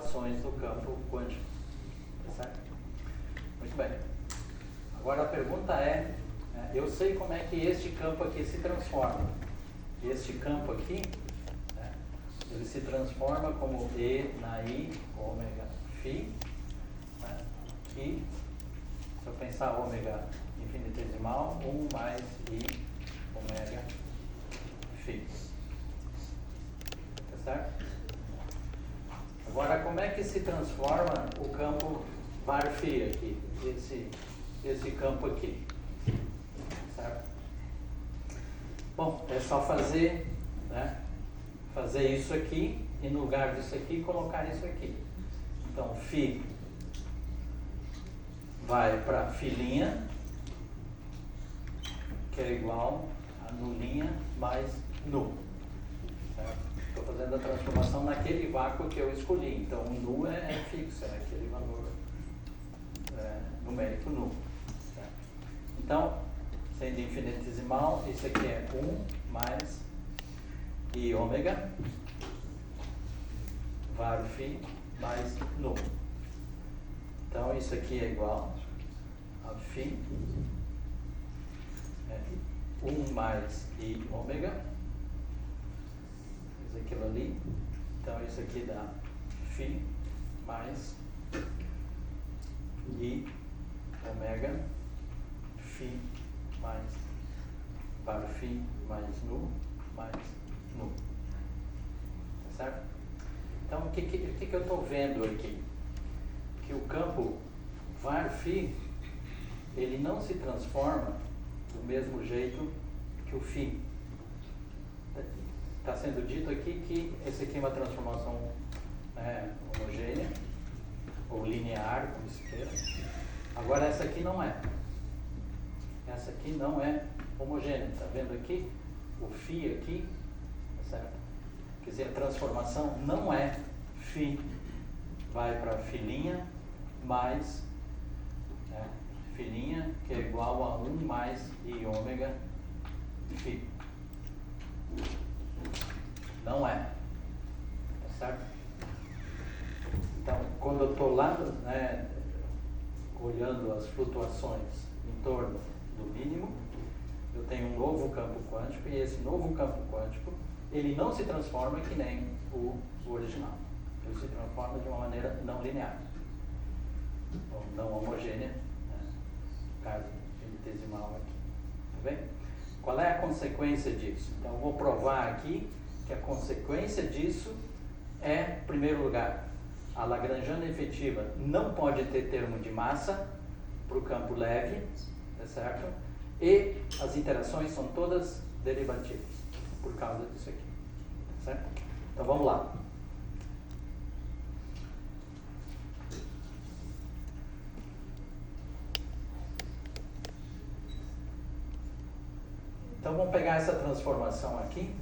flutuações do campo quântico. Tá certo? Muito bem. Agora a pergunta é, eu sei como é que este campo aqui se transforma. Este campo aqui, né, ele se transforma como E na I, ômega, Φ, né, e se eu pensar ômega infinitesimal, 1 mais I, ômega, Φ. Tá certo? Agora, como é que se transforma o campo var-φ aqui, esse campo aqui? Certo? Bom, é só fazer, né, fazer isso aqui e no lugar disso aqui colocar isso aqui. Então, φ vai para φ', que é igual a nulinha mais nu. Estou fazendo a transformação naquele vácuo que eu escolhi. Então, o nu é fixo, é aquele valor numérico nu. Certo? Então, sendo infinitesimal, isso aqui é 1 mais I ômega var-φ mais nu. Então, isso aqui é igual a φ, 1 mais I ômega, aquilo ali. Então, isso aqui dá φ mais I ômega φ mais var-φ mais nu mais nu. Tá certo? Então, o que eu estou vendo aqui? Que o campo var-φ, ele não se transforma do mesmo jeito que o φ. Está sendo dito aqui que esse aqui é uma transformação homogênea, ou linear, como se queira. Agora, essa aqui não é. Essa aqui não é homogênea. Está vendo aqui? O φ aqui, tá certo? Quer dizer, a transformação não é φ vai para φ' mais φ', que é igual a 1 mais I ômega φ. Não é. Tá certo? Então, quando eu estou lá, né, olhando as flutuações em torno do mínimo, eu tenho um novo campo quântico, e esse novo campo quântico, ele não se transforma que nem o original. Ele se transforma de uma maneira não linear, ou não homogênea, né, no caso infinitesimal aqui. Tá bem? Qual é a consequência disso? Então, eu vou provar aqui que a consequência disso é, em primeiro lugar, a lagrangiana efetiva não pode ter termo de massa para o campo leve, tá certo? E as interações são todas derivativas por causa disso aqui, tá certo? Então, vamos lá. Então, vamos pegar essa transformação aqui.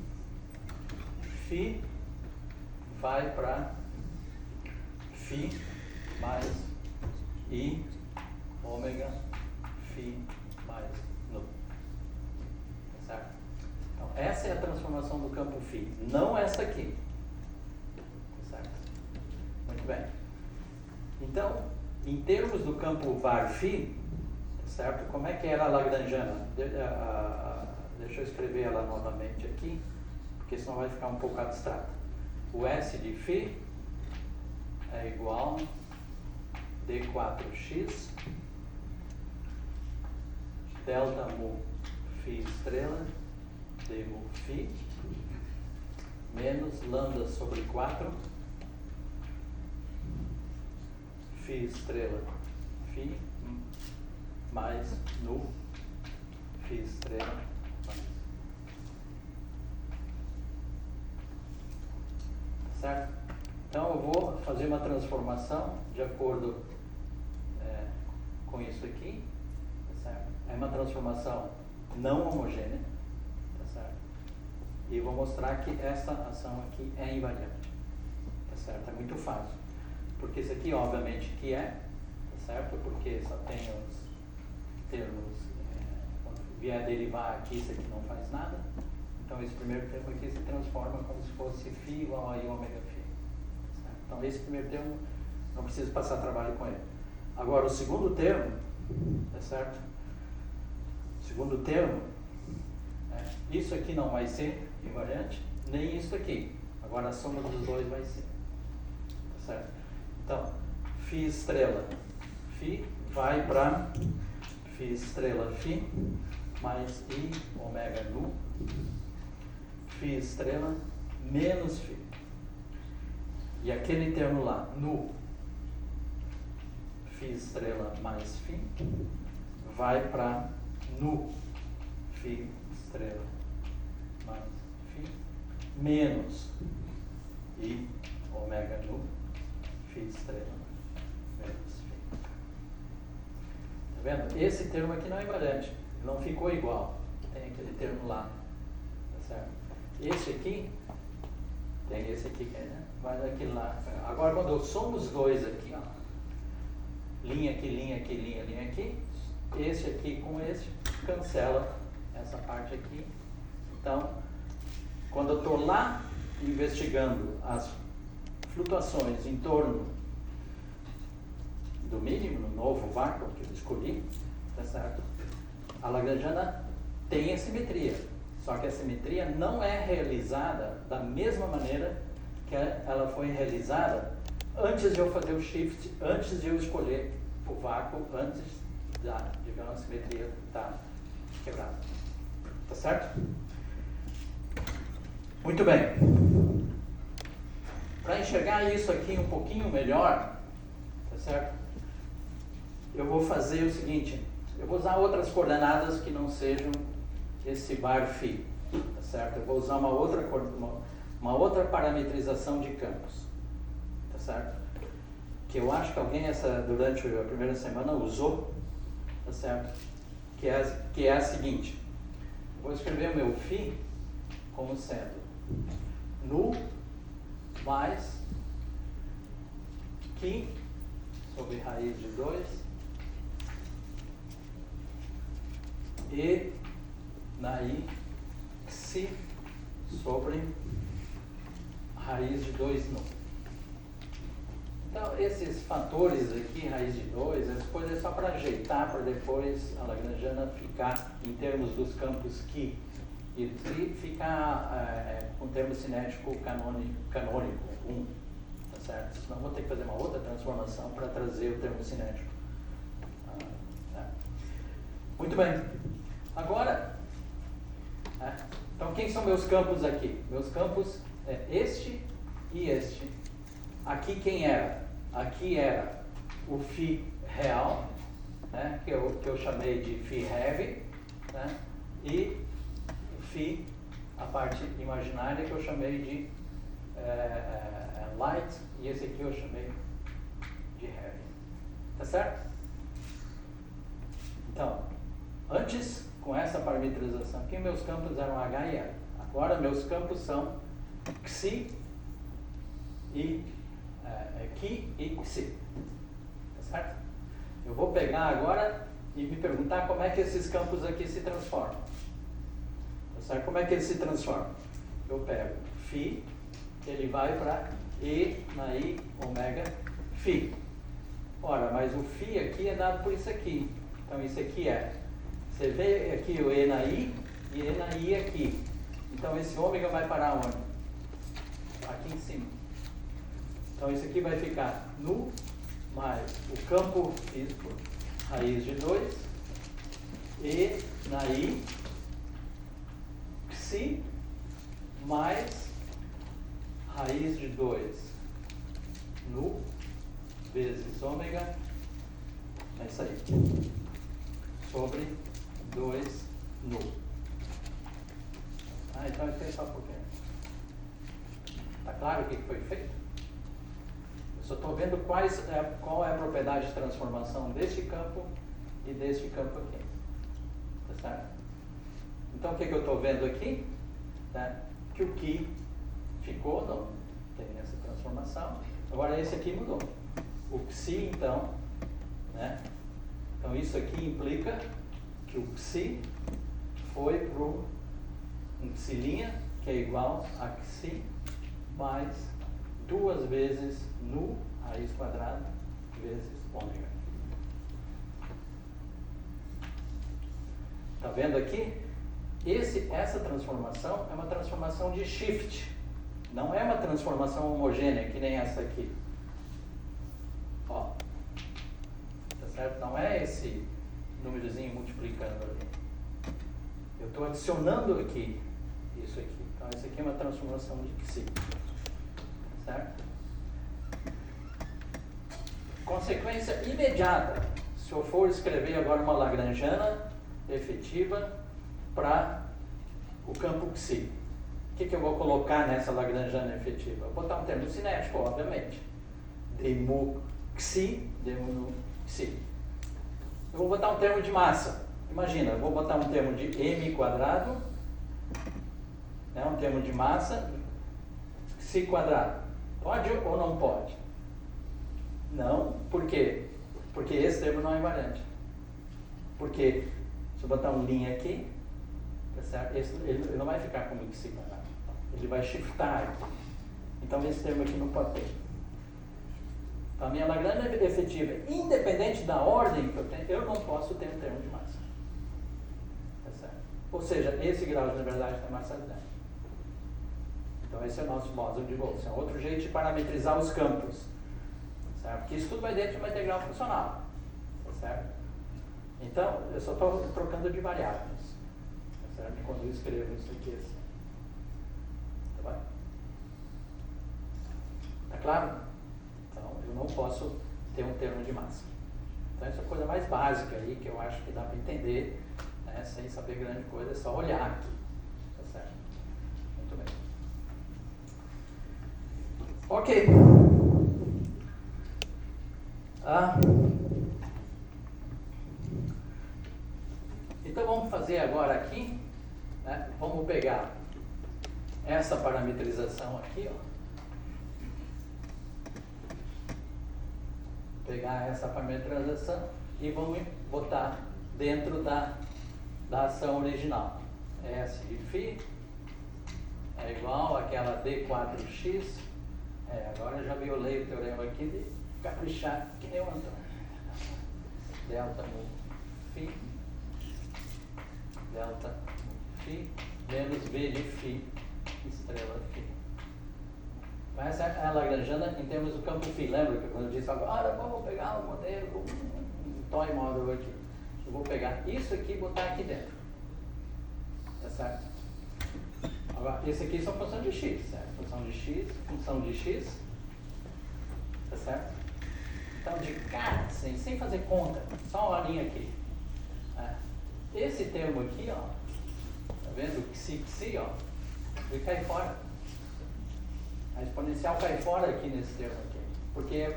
Φ vai para φ mais I ômega φ mais nu. Tá certo? Então, essa é a transformação do campo φ, não essa aqui. Tá certo? Muito bem. Então, em termos do campo var-φ, tá certo? Como é que era a lagrangiana? Deixa eu escrever ela novamente aqui, porque senão vai ficar um pouco abstrato. O S de φ é igual a D4x delta mu φ estrela d mu φ menos lambda sobre 4 φ estrela φ mais nu φ estrela mais. Certo? Então, eu vou fazer uma transformação de acordo com isso aqui, tá certo? É uma transformação não homogênea, tá certo? E vou mostrar que essa ação aqui é invariante, tá certo? É muito fácil, porque isso aqui, obviamente, que é, tá certo? Porque só tem os termos, quando vier derivar aqui, isso aqui não faz nada. Então, esse primeiro termo aqui se transforma como se fosse φ igual a I ômega φ. Certo? Então esse primeiro termo não preciso passar trabalho com ele. Agora o segundo termo, tá certo? O segundo termo, isso aqui não vai ser invariante, nem isso aqui. Agora a soma dos dois vai ser. Tá certo? Então, φ estrela, φ vai para φ estrela φ mais I ômega nu, φ estrela menos φ. E aquele termo lá, nu, φ estrela mais φ, vai para nu, φ estrela mais φ, menos I ômega nu, φ estrela menos φ. Tá vendo? Esse termo aqui não é invariante, não ficou igual. Tem aquele termo lá, tá certo? Esse aqui, tem esse aqui, né? Vai daquele lá. Agora, quando eu somo os dois aqui, ó, linha aqui, linha aqui, linha aqui, esse aqui com esse, cancela essa parte aqui. Então, quando eu estou lá investigando as flutuações em torno do mínimo, no novo vácuo que eu escolhi, tá certo? A lagrangiana tem a simetria, só que a simetria não é realizada da mesma maneira que ela foi realizada antes de eu fazer o shift, antes de eu escolher o vácuo, antes da, digamos, a simetria estar quebrada. Tá certo? Muito bem. Para enxergar isso aqui um pouquinho melhor, tá certo? Eu vou fazer o seguinte, eu vou usar outras coordenadas que não sejam esse bar φ, tá certo? Eu vou usar uma outra parametrização de campos, tá certo? Que eu acho que alguém durante a primeira semana usou, tá certo? Que é a seguinte, eu vou escrever o meu φ como sendo nu mais Qi sobre raiz de 2 e daí Xi sobre raiz de 2 nu. Então, esses fatores aqui, raiz de 2, essas coisas é só para ajeitar, para depois a lagrangiana ficar, em termos dos campos Qi e Xi, ficar com o termo cinético canônico 1, tá certo? Senão vou ter que fazer uma outra transformação para trazer o termo cinético. Tá. Muito bem. Agora, então quem são meus campos aqui? Meus campos é este e este. Aqui quem era? Aqui era o φ real, né, que eu chamei de φ heavy, né, e o φ, a parte imaginária, que eu chamei de light, e esse aqui eu chamei de heavy. Tá certo? Então, antes, com essa parametrização aqui, meus campos eram H e L. Agora, meus campos são Xi e Qi e Xi. Tá certo? Eu vou pegar agora e me perguntar como é que esses campos aqui se transformam. Tá certo? Como é que eles se transformam? Eu pego φ, ele vai para E na I ômega φ. Ora, mas o φ aqui é dado por isso aqui. Então, isso aqui você vê aqui o E na I e E na I aqui. Então, esse ômega vai parar onde? Aqui em cima. Então, isso aqui vai ficar nu mais o campo físico, raiz de 2, E na I, Xi, mais raiz de 2, nu, vezes ômega, é isso aí, sobre 2 nu. Então, eu só um pouquinho. Está claro o que foi feito? Eu só estou vendo qual é a propriedade de transformação deste campo e deste campo aqui. Tá certo? Então, o que eu estou vendo aqui? Né? Que o Qi ficou, não tem essa transformação. Agora, esse aqui mudou. O Xi, então, né? Então, isso aqui implica que o Xi foi para um Xi', que é igual a Xi mais 2 vezes nu raiz quadrada vezes ômega. Está vendo aqui? Essa transformação é uma transformação de shift. Não é uma transformação homogênea, que nem essa aqui. Ó. Tá certo? Não é esse númerozinho multiplicando ali. Eu estou adicionando aqui isso aqui. Então, isso aqui é uma transformação de psi. Certo? Consequência imediata. Se eu for escrever agora uma lagrangiana efetiva para o campo psi. O que eu vou colocar nessa lagrangiana efetiva? Eu vou botar um termo cinético, obviamente. D mu psi, D mu nu psi. Eu vou botar um termo de massa. Imagina, eu vou botar um termo de m quadrado, né, um termo de massa, psi quadrado. Pode ou não pode? Não. Por quê? Porque esse termo não é invariante. Porque se eu botar um linha aqui, tá certo? Ele não vai ficar como psi quadrado. Ele vai shiftar aqui. Então esse termo aqui não pode ter. Então a minha Lagrange efetiva, independente da ordem que eu tenho, eu não posso ter um termo de massa. Tá certo? Ou seja, esse grau de liberdade tem massa zero. Então esse é o nosso Bose de Wolff. É outro jeito de parametrizar os campos. Certo? Porque isso tudo vai dentro de uma integral funcional. Tá certo? Então, eu só estou trocando de variáveis. Tá certo? Quando eu escrevo isso aqui assim. Tá bom? Tá claro? Então, eu não posso ter um termo de massa. Então, essa é a coisa mais básica aí que eu acho que dá para entender, né? Sem saber grande coisa, é só olhar aqui. Tá certo? Muito bem. Ok. Então vamos fazer agora aqui, né? Vamos pegar essa parametrização aqui, ó. Pegar essa parametrização e vamos botar dentro da ação original. S de φ é igual àquela D4x. Agora eu já violei o teorema aqui de caprichar que nem o Antônio. Delta mu φ, delta mu φ, menos V de φ, estrela φ. Então essa é a Lagrangiana em termos do campo φ. Lembra que quando eu disse agora vamos pegar um modelo, um toy model aqui. Eu vou pegar isso aqui e botar aqui dentro. Tá certo? Agora, esse aqui são função de x, certo? Função de x. Tá certo? Então, de cara, sem fazer conta, só uma linha aqui. Esse termo aqui, ó, tá vendo? Psi, ó, ele cai fora. A exponencial cai fora aqui nesse termo aqui. Porque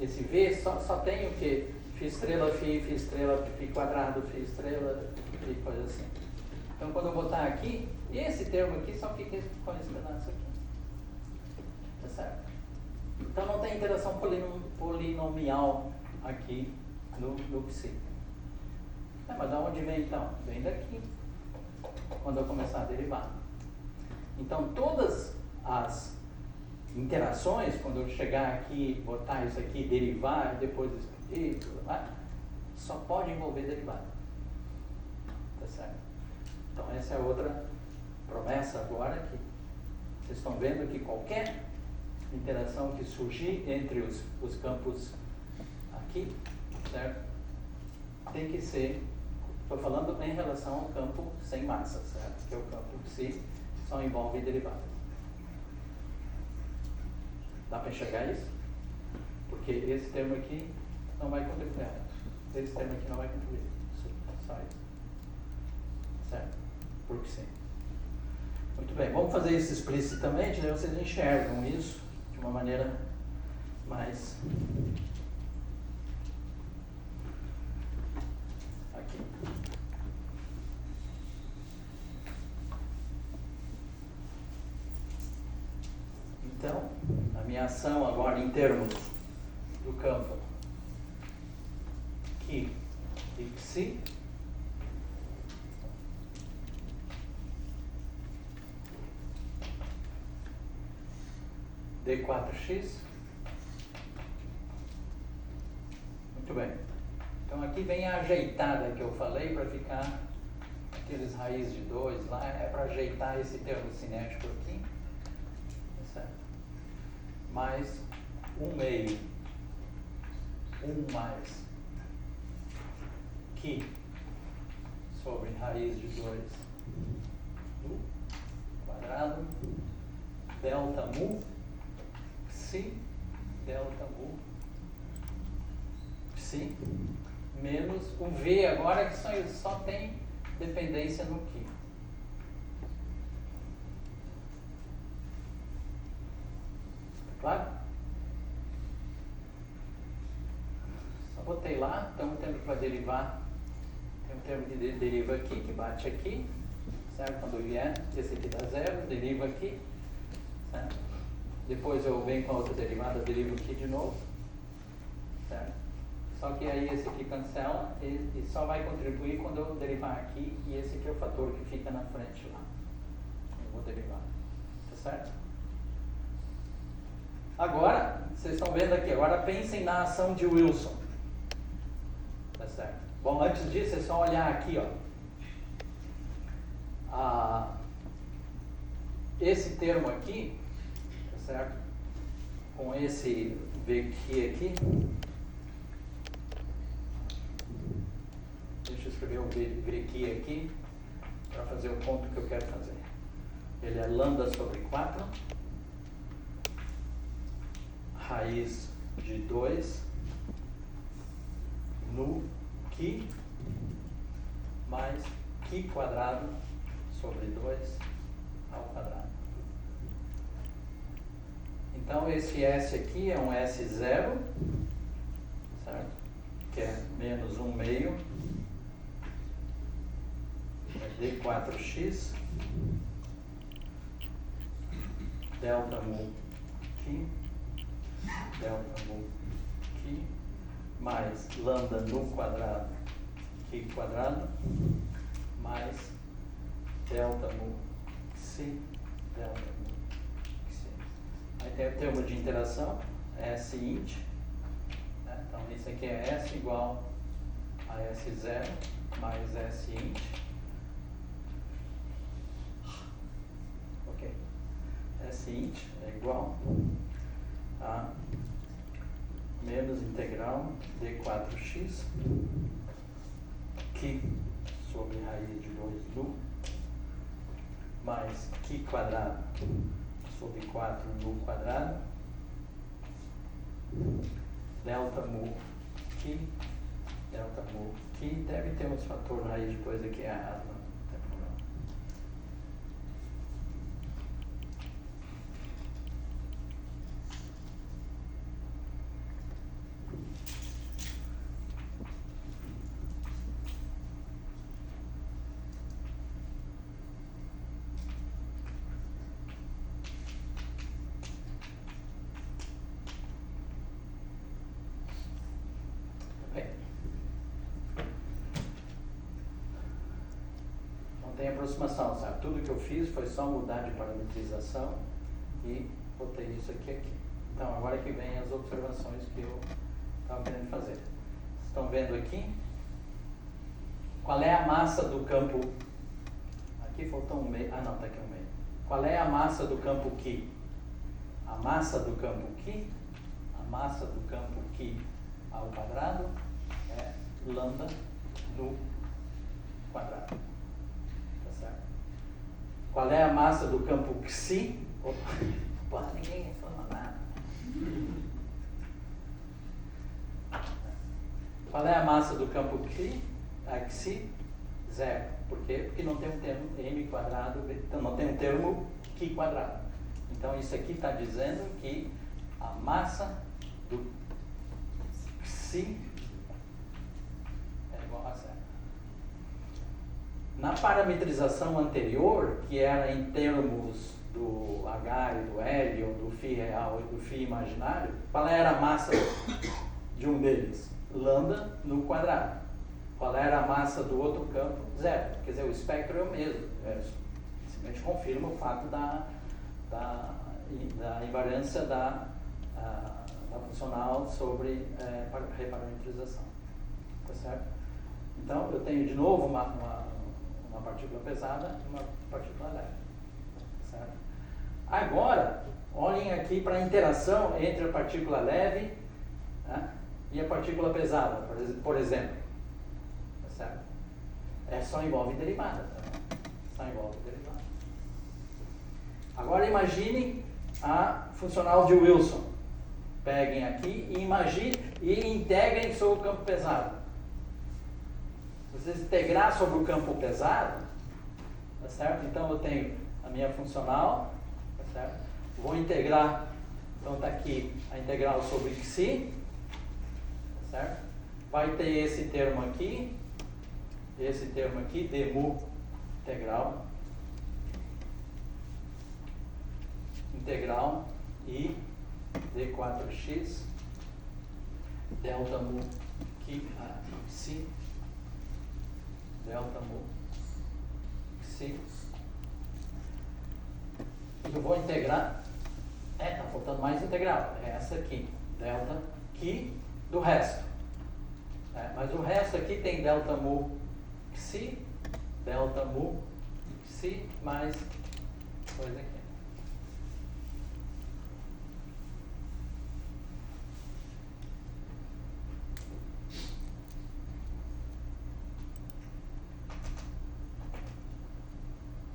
esse V só tem o quê? Φ estrela, Φ quadrado, Φ estrela, e coisa assim. Então, quando eu botar aqui, esse termo aqui só fica com esse pedaço aqui. Tá certo? Então não tem interação polinomial aqui no psi. Mas de onde vem então? Vem daqui, quando eu começar a derivar. Então todas as interações, quando eu chegar aqui, botar isso aqui, derivar, depois isso, tudo mais, só pode envolver derivada. Tá certo? Então essa é outra promessa agora que vocês estão vendo que qualquer interação que surgir entre os campos aqui, certo? Tem que ser, estou falando em relação ao campo sem massa, certo? Que é o campo psi, só envolve derivada. Dá para enxergar isso? Porque esse termo aqui não vai contribuir. Esse termo aqui não vai contribuir. Só isso. Certo? Porque sim. Muito bem, vamos fazer isso explicitamente, daí vocês enxergam isso de uma maneira mais aqui. Então, a minha ação agora em termos do campo Qi e Psi D4x. Muito bem. Então aqui vem a ajeitada que eu falei para ficar aqueles raiz de 2 lá, é para ajeitar esse termo cinético aqui. Tá certo? Mais 1 meio. 1 mais Qi sobre raiz de 2 nu quadrado delta mu psi delta mu psi menos o V agora que só tem dependência no Qi. Claro? Só botei lá, então o termo que vai derivar, tem um termo que deriva aqui, que bate aqui, certo? Quando vier, esse aqui dá 0, deriva aqui, certo? Depois eu venho com a outra derivada, derivo aqui de novo, certo? Só que aí esse aqui cancela e só vai contribuir quando eu derivar aqui, e esse aqui é o fator que fica na frente lá. Eu vou derivar, tá certo? Agora, vocês estão vendo aqui, agora pensem na ação de Wilson. Tá certo? Bom, antes disso é só olhar aqui, ó. Esse termo aqui, tá certo? Com esse VQ aqui. Deixa eu escrever o VQ aqui para fazer o ponto que eu quero fazer. Ele é lambda sobre 4. Raiz de 2 no Qi mais Qi quadrado sobre 2 ao quadrado. Então esse S aqui é um S0, certo? Que é menos 1 meio, é D4x, delta mu Qi, delta mu Qi, mais lambda no quadrado, Qi quadrado, mais delta mu Psi, delta mu Psi. Aí tem o termo de interação, S int, né? Então isso aqui é S igual a S0 mais S int. Ok. S int é igual a menos integral D4x Qi sobre raiz de 2 nu mais Qi quadrado sobre 4 nu quadrado delta mu Qi deve ter uns fatores raiz de 2 aqui errado, não tem problema. Tem aproximação, sabe? Tudo que eu fiz foi só mudar de parametrização e botei isso aqui. Então, agora que vem as observações que eu estava querendo fazer. Vocês estão vendo aqui? Qual é a massa do campo? Aqui faltou um meio. Ah, não, está aqui um meio. Qual é a massa do campo Qi? A massa do campo Qi, ao quadrado é lambda no quadrado. Qual é a massa do campo Xi? Opa, ninguém reclama nada. Qual é a massa do campo Xi? A Xi? 0. Por quê? Porque não tem um termo m quadrado, então não tem um termo Qi quadrado. Então isso aqui está dizendo que a massa do Xi é igual a 0. Na parametrização anterior, que era em termos do H e do L, ou do φ real e do φ imaginário, qual era a massa de um deles? Lambda no quadrado. Qual era a massa do outro campo? 0. Quer dizer, o espectro é o mesmo. Simplesmente confirma o fato da da invariância da funcional sobre reparametrização. Tá certo? Então, eu tenho de novo uma partícula pesada e uma partícula leve. Tá certo? Agora, olhem aqui para a interação entre a partícula leve, né, e a partícula pesada, por exemplo. Tá certo? Só envolve derivada. Tá? Só envolve derivada. Agora imaginem a funcional de Wilson. Peguem aqui e imaginem e integrem sobre o campo pesado. Se vocês integrar sobre o campo pesado, tá certo? Então eu tenho a minha funcional, tá certo? Vou integrar, então está aqui a integral sobre xi, tá certo? Vai ter esse termo aqui, d mu integral i d4x delta mu xi delta mu xi. Eu vou integrar, tá faltando mais integral, é essa aqui, delta qi do resto. Mas o resto aqui tem delta mu xi, delta mu xi mais coisa aqui.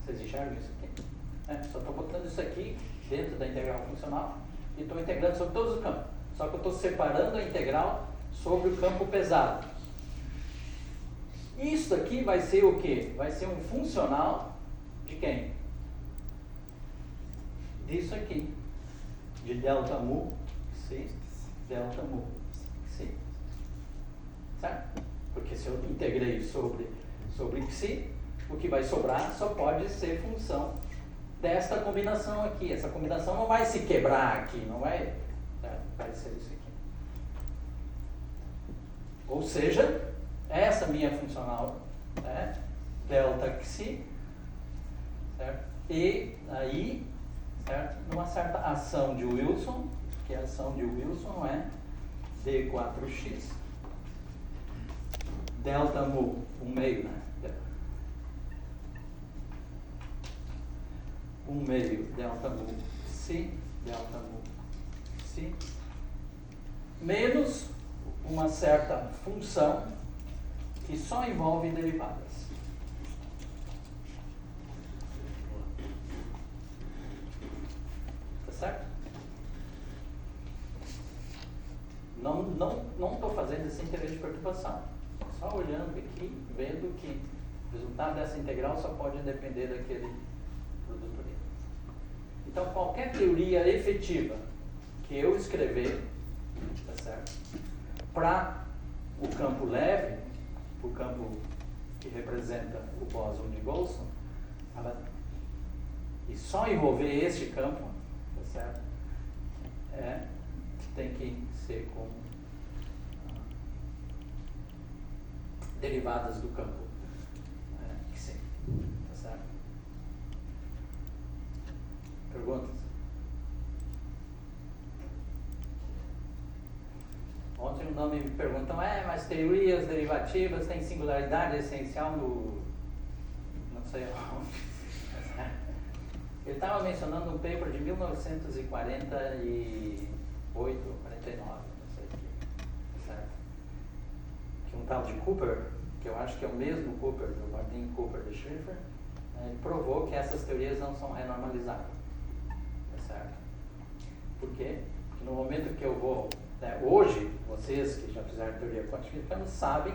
Vocês enxergam isso aqui? Só estou botando isso aqui dentro da integral funcional e estou integrando sobre todos os campos. Só que eu estou separando a integral sobre o campo pesado. Isso aqui vai ser o quê? Vai ser um funcional de quem? Disso aqui. De delta mu xi, delta mu xi. Certo? Porque se eu integrei sobre xi, o que vai sobrar só pode ser função desta combinação aqui. Essa combinação não vai se quebrar aqui, não vai, vai ser isso aqui. Ou seja, essa minha funcional, delta xi, certo? E aí, certo? Numa certa ação de Wilson, que a ação de Wilson é d4x, delta mu, 1/2, né? 1/2 delta mu xi, menos uma certa função que só envolve derivadas. Tá certo? Não estou fazendo esse interesse de perturbação. Só olhando aqui, vendo que o resultado dessa integral só pode depender daquele produto ali. Então, qualquer teoria efetiva que eu escrever, tá certo? Para o campo leve, o campo que representa o bóson de Golson, e só envolver este campo, tá certo? Tem que ser com derivadas do campo que sim, tá certo? Perguntas? Ontem um nome me perguntou, mas teorias derivativas têm singularidade essencial no... não sei onde. Ele estava mencionando um paper de 1948, 49, não sei o que, certo? Que um tal de Cooper, que eu acho que é o mesmo Cooper, do Martin Cooper de Schrieffer, ele provou que essas teorias não são renormalizáveis. Certo? Por quê? Porque no momento que eu vou... hoje, vocês que já fizeram teoria quantificando sabem,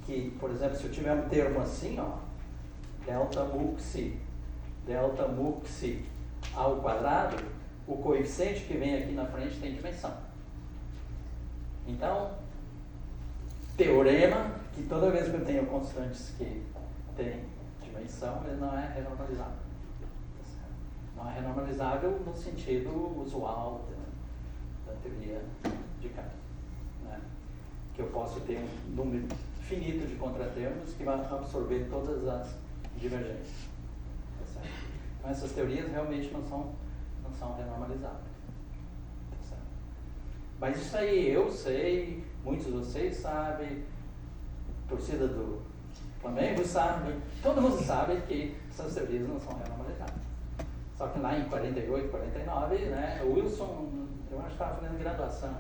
que, por exemplo, se eu tiver um termo assim, delta mu xi ao quadrado, o coeficiente que vem aqui na frente tem dimensão. Então, teorema que toda vez que eu tenho constantes que têm dimensão, ele não é renormalizável. Não é renormalizável no sentido usual da teoria de Kant, né? Que eu posso ter um número finito de contratermos que vai absorver todas as divergências. Tá certo? Então essas teorias realmente não não são renormalizáveis. Tá certo? Mas isso aí eu sei, muitos de vocês sabem, a torcida do Flamengo sabe, todo mundo sabe que essas teorias não são renormalizáveis. Só que lá em 48, 49, né, o Wilson, eu acho que estava fazendo graduação.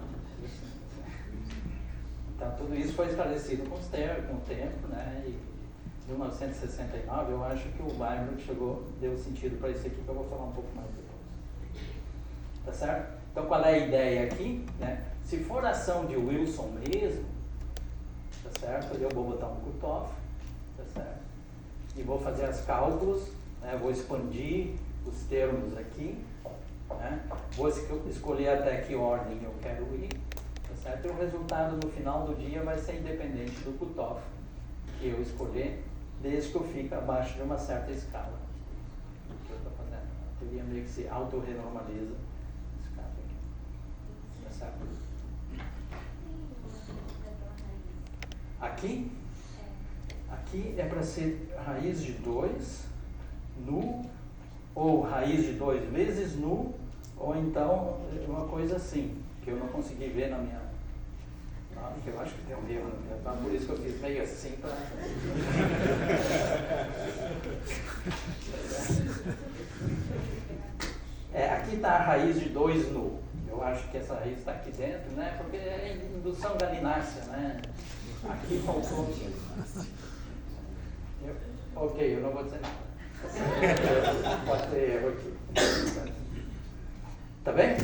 Então tudo isso foi esclarecido com o tempo, né, e em 1969 eu acho que o Weimar deu sentido para isso aqui, que eu vou falar um pouco mais depois. Tá certo? Então qual é a ideia aqui? Né? Se for ação de Wilson mesmo, tá certo? Eu vou botar um cutoff, tá certo? E vou fazer os cálculos, né? Vou expandir os termos aqui, né? Vou escolher até que ordem eu quero ir, tá certo? E o resultado no final do dia vai ser independente do cutoff que eu escolher, desde que eu fique abaixo de uma certa escala. O que eu estou fazendo? A teoria meio que se auto-renormaliza nesse caso aqui. Tá certo? Aqui é para ser raiz de 2 nu, ou raiz de 2 vezes nu, ou então uma coisa assim, que eu não consegui ver na minha... que eu acho que tem um erro na minha... Por isso que eu fiz meio assim para... aqui está a raiz de 2 nu. Eu acho que essa raiz está aqui dentro, né? Porque é indução galinácea, né? Aqui faltou... Ok, eu não vou dizer nada. Pode ter erro aqui. Tá bem?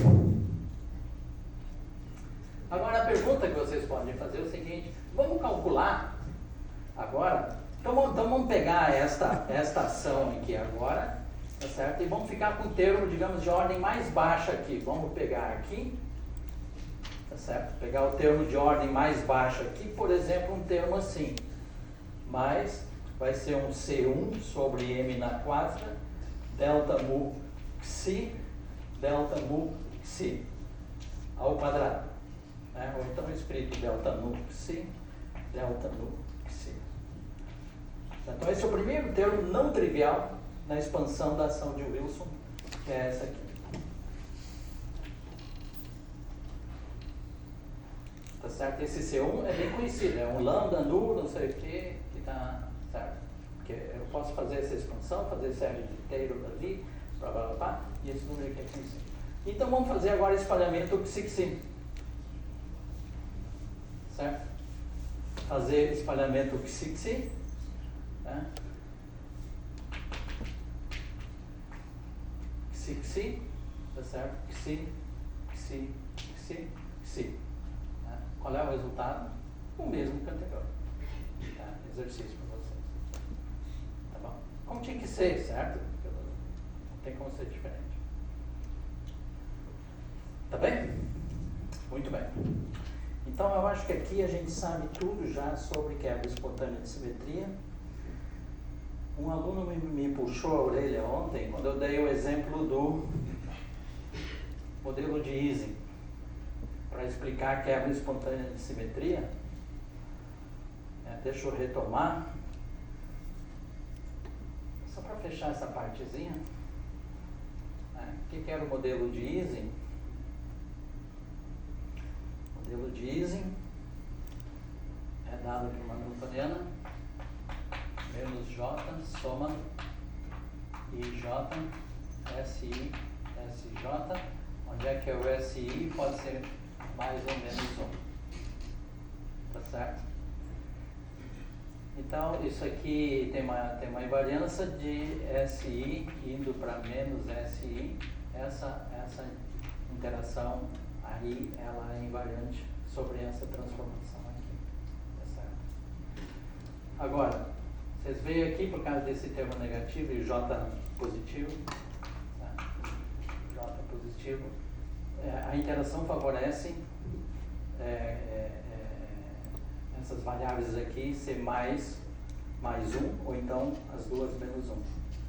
Agora a pergunta que vocês podem fazer é o seguinte: vamos calcular agora. Então vamos pegar esta ação aqui agora, tá certo? E vamos ficar com o termo, digamos, de ordem mais baixa aqui. Vamos pegar aqui, tá certo? Pegar o termo de ordem mais baixa aqui, por exemplo, um termo assim, mais vai ser um C1 sobre M na quadra, delta mu psi, delta mu psi ao quadrado. Né? Ou então escrito delta nu psi, delta nu psi. Então esse é o primeiro termo não trivial na expansão da ação de Wilson, que é essa aqui. Tá certo? Esse C1 é bem conhecido, é um lambda nu, não sei o que está certo. Porque eu posso fazer essa expansão, fazer série de Taylor ali, blá blá blá, e esse número aqui é conhecido. Então vamos fazer agora espalhamento psi-psi. Certo? Fazer espalhamento psi-psi. Né? Psi-psi, tá certo? Psi, psi, psi, psi. Né? Qual é o resultado? O mesmo que o anterior. Tá? Exercício para vocês. Tá bom? Como tinha que ser, certo? Não tem como ser diferente. Tá bem? Muito bem. Então eu acho que aqui a gente sabe tudo já sobre quebra espontânea de simetria. Um aluno me puxou a orelha ontem quando eu dei o exemplo do modelo de Ising para explicar a quebra espontânea de simetria. Deixa eu retomar só para fechar essa partezinha. O que era o modelo de Ising? O modelo de Ising é dado por uma newtoniana menos J, soma IJ, SI, SJ, onde é que é o SI pode ser mais ou menos 1. Tá certo? Então, isso aqui tem uma invariância de SI indo para menos SI. Essa interação aí, ela é invariante sobre essa transformação aqui. Tá certo? Agora, vocês veem aqui, por causa desse termo negativo e J positivo, tá? J positivo, a interação favorece essas variáveis aqui ser mais 1, ou então as duas menos 1,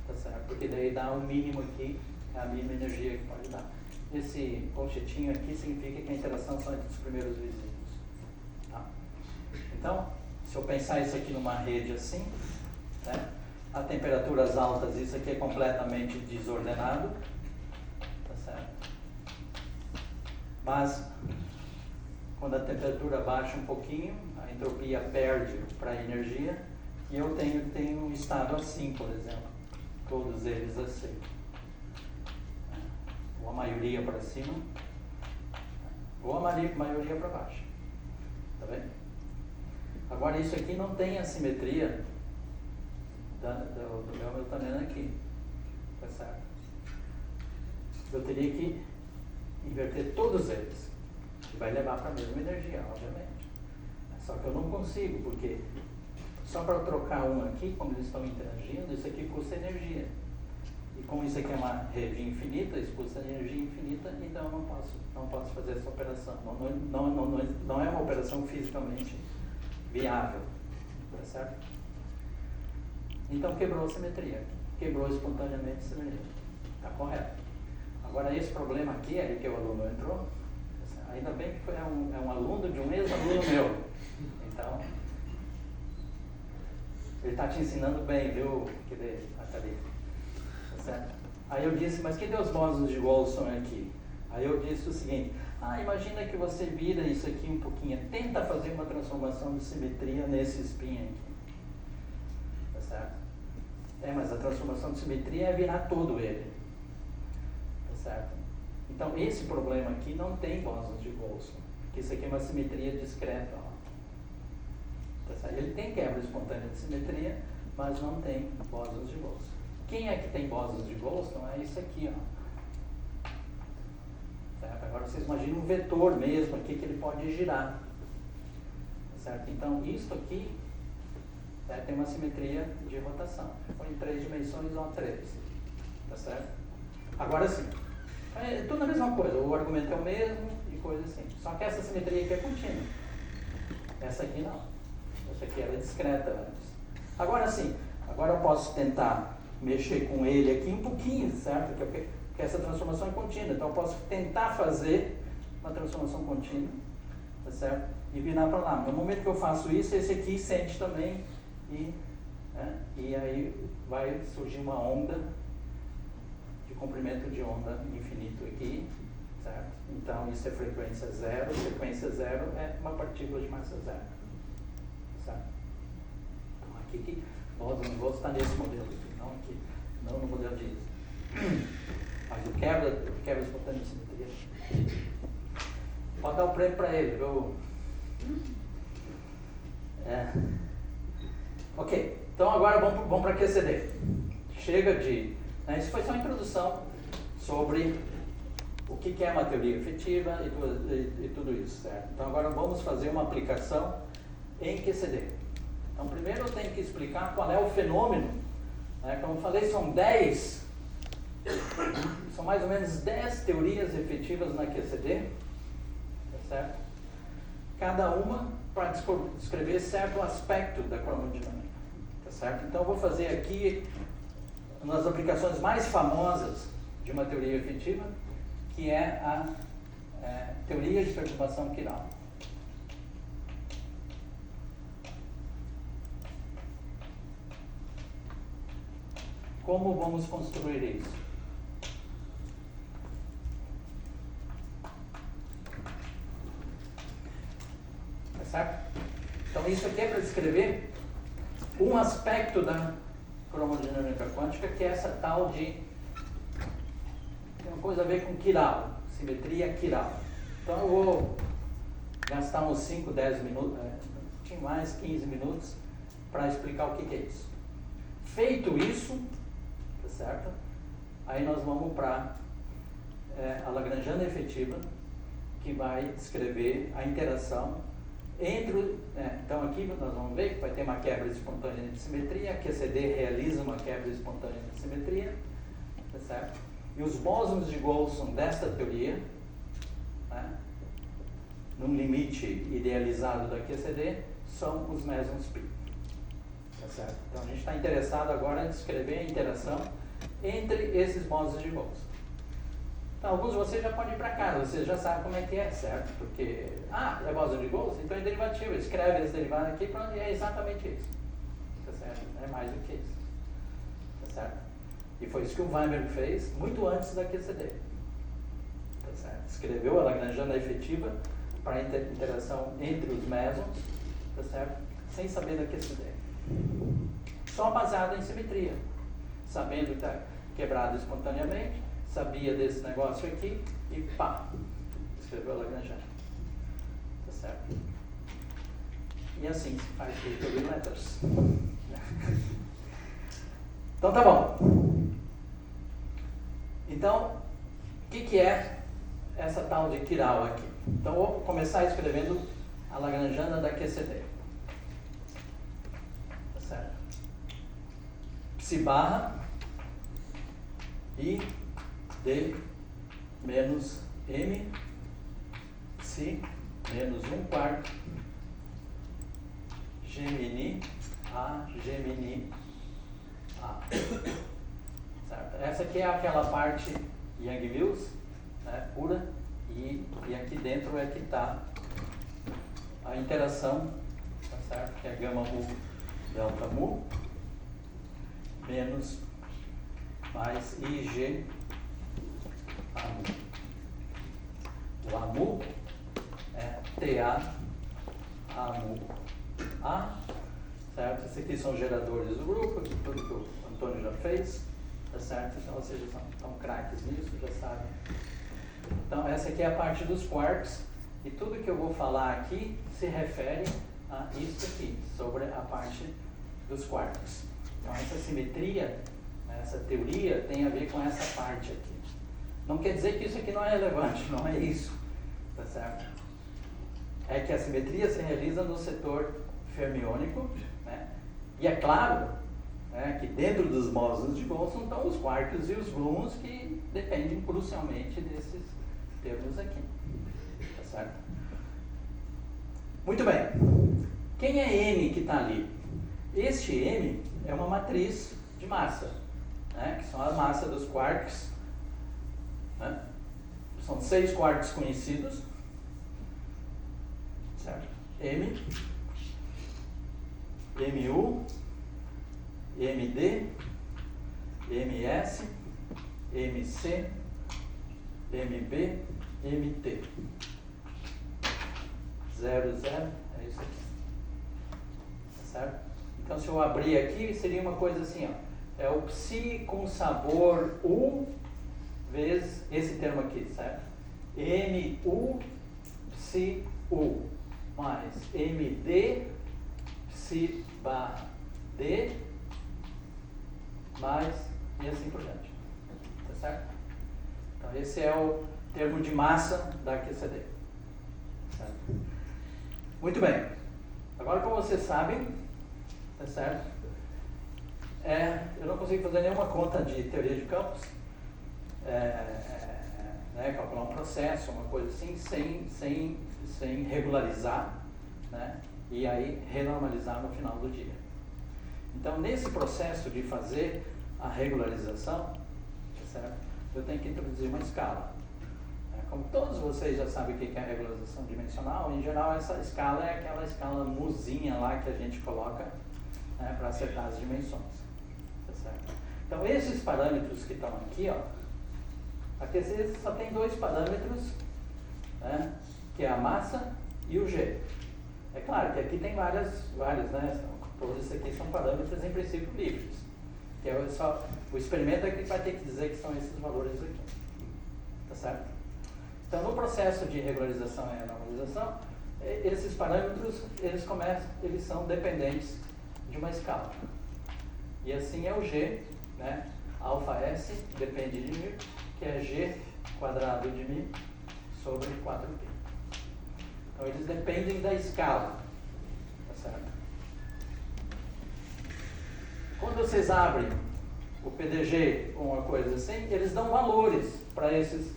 tá certo? Porque daí dá um mínimo aqui, é a mínima energia que pode dar. Esse colchetinho aqui significa que a interação são entre os primeiros vizinhos. Tá? Então, se eu pensar isso aqui numa rede assim, né? A temperaturas altas, isso aqui é completamente desordenado, tá certo? Mas, quando a temperatura baixa um pouquinho, a entropia perde para a energia, e eu tenho um estado assim, por exemplo. Todos eles assim. Ou a maioria para cima, ou a maioria para baixo. Tá vendo? Agora, isso aqui não tem a simetria do meu Hamiltoniano aqui. Tá certo? Eu teria que inverter todos eles. Que vai levar para a mesma energia, obviamente. Só que eu não consigo, porque só para trocar um aqui, como eles estão interagindo, isso aqui custa energia. E como isso aqui é uma rede infinita, isso custa energia infinita, então eu não posso fazer essa operação. Não é uma operação fisicamente viável. Tá certo? Então quebrou a simetria. Quebrou espontaneamente a simetria. Está correto. Agora esse problema aqui, aí que o aluno entrou, ainda bem que é um aluno de um ex-aluno meu. Então, ele está te ensinando bem, viu? Tá certo? Aí eu disse, mas cadê os bósons de Wilson aqui? Aí eu disse o seguinte, imagina que você vira isso aqui um pouquinho, tenta fazer uma transformação de simetria nesse spin aqui. Tá certo? Mas a transformação de simetria é virar todo ele. Tá certo? Então, esse problema aqui não tem bósons de Wilson, porque isso aqui é uma simetria discreta. Ó. Tá certo? Ele tem quebra espontânea de simetria, mas não tem bósons de Wilson. Quem é que tem bósons de Wilson? É isso aqui. Ó. Certo? Agora, vocês imaginam um vetor mesmo aqui que ele pode girar. Tá certo? Então, isso aqui tem uma simetria de rotação. Foi em 3 dimensões ou 3. Tá certo? Agora sim. É tudo a mesma coisa, o argumento é o mesmo e coisa assim. Só que essa simetria aqui é contínua. Essa aqui não. Essa aqui era discreta antes. Agora sim, agora eu posso tentar mexer com ele aqui um pouquinho, certo? Porque essa transformação é contínua. Então eu posso tentar fazer uma transformação contínua, tá certo? E virar para lá. No momento que eu faço isso, esse aqui sente também e aí vai surgir uma onda de comprimento de onda infinito aqui, certo? Então isso é frequência zero é uma partícula de massa zero, certo? Então aqui o está nesse modelo aqui, não aqui, não no modelo de mas o quebra espontâneo de simetria. Pode dar o prêmio para ele, viu? Ok, então agora vamos para QCD. Chega de... isso foi só uma introdução sobre o que é uma teoria efetiva e tudo isso, certo? Então agora vamos fazer uma aplicação em QCD. Então primeiro eu tenho que explicar qual é o fenômeno. Como eu falei, são mais ou menos 10 teorias efetivas na QCD, tá certo? Cada uma para descrever certo aspecto da cromodinâmica, tá certo? Então eu vou fazer aqui uma das aplicações mais famosas de uma teoria efetiva, que é a teoria de perturbação quiral. Como vamos construir isso? Tá certo? Então isso aqui é para descrever um aspecto da cromodinâmica quântica, que é essa tal de... tem uma coisa a ver com quiral, simetria quiral. Então eu vou gastar uns 5, 10 minutos, tinha mais 15 minutos, para explicar o que é isso. Feito isso, tá certo? Aí nós vamos para a Lagrangiana efetiva, que vai descrever a interação entre... então aqui nós vamos ver que vai ter uma quebra espontânea de simetria, a QCD realiza uma quebra espontânea de simetria, tá certo? E os bósons de Wilson desta teoria, num limite idealizado da QCD, são os mesons π. Tá certo? Então a gente está interessado agora em descrever a interação entre esses bósons de Wilson. Então, alguns de vocês já podem ir para casa, vocês já sabem como é que é, certo? Porque, é bóson de Wilson, então é derivativo, escreve esse derivado aqui, pronto, e é exatamente isso. Tá certo? É mais do que isso. Tá certo? E foi isso que o Weinberg fez muito antes da QCD. Tá certo? Escreveu a lagrangiana efetiva para a interação entre os mesons, tá certo? Sem saber da QCD. Só baseado em simetria. Sabendo que está quebrado espontaneamente, sabia desse negócio aqui e pá, escreveu a lagrangiana. Tá certo? E assim se faz Victory Letters. Então tá bom. Então, o que é essa tal de chiral aqui? Então vou começar escrevendo a lagrangiana da QCD. Tá certo? Psi barra I D menos M Psi menos 1/4 Gemini A Gemini A. Certo? Essa aqui é aquela parte Yang-Mills, né, pura, e aqui dentro é que está a interação, tá certo? Que é gama mu delta mu menos mais IG AMU. O AMU é TA AMU A, certo? Esses aqui são geradores do grupo, tudo que o Antônio já fez, tá certo? Então vocês já estão craques nisso, já sabem. Então essa aqui é a parte dos quarks, e tudo que eu vou falar aqui se refere a isso aqui, sobre a parte dos quarks. Então essa simetria, essa teoria tem a ver com essa parte aqui. Não quer dizer que isso aqui não é relevante, não é isso, tá certo? É que a simetria se realiza no setor fermiônico, né? E é claro, né, que dentro dos bósons de Boltzmann estão os quarks e os gluons que dependem crucialmente desses termos aqui, tá certo? Muito bem. Quem é M que está ali? Este M é uma matriz de massa, né, que são a massa dos quarks, né? São 6 quarks conhecidos, certo? M, MU, MD, MS, MC, MB, MT. 0, 0, é isso aqui. Tá certo? Então, se eu abrir aqui, seria uma coisa assim, ó. É o psi com sabor U vezes esse termo aqui, certo? MU, psi U, mais MD, psi barra D, mais e assim por diante. Tá certo? Então, esse é o termo de massa da QCD. Certo? Muito bem. Agora, como vocês sabem, tá certo? Eu não consigo fazer nenhuma conta de teoria de campos, né, calcular um processo, uma coisa assim, sem regularizar, né, e aí renormalizar no final do dia. Então, nesse processo de fazer a regularização, tá certo? Eu tenho que introduzir uma escala. Como todos vocês já sabem o que é a regularização dimensional, em geral essa escala é aquela escala muzinha lá que a gente coloca, né, para acertar as dimensões. Tá certo? Então esses parâmetros que estão aqui, ó, aqui só tem 2 parâmetros, né, que é a massa e o G. É claro que aqui tem vários, né, todos esses aqui são parâmetros em princípio livres. Que é o experimento é que vai ter que dizer que são esses valores aqui. Tá certo? Então, no processo de regularização e normalização, esses parâmetros, eles são dependentes de uma escala. E assim é o G, né? Alfa S depende de μ, que é G quadrado de μ sobre 4π. Então, eles dependem da escala. Tá certo? Quando vocês abrem o PDG ou uma coisa assim, eles dão valores para esses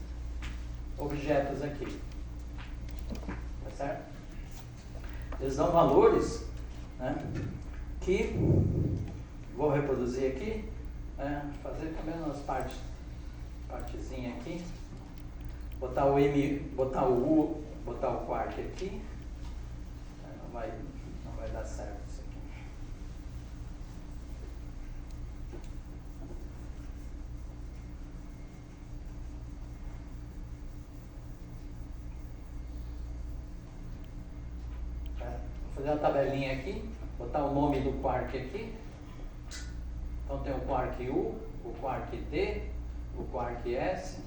objetos aqui. Tá certo? Eles dão valores, né, que vou reproduzir aqui, né, fazer também umas partezinha aqui, botar o M, botar o U, botar o quark aqui, não vai dar certo isso aqui. fazer uma tabelinha aqui, botar o nome do quark aqui. Então tem o quark U, o quark D, o quark S,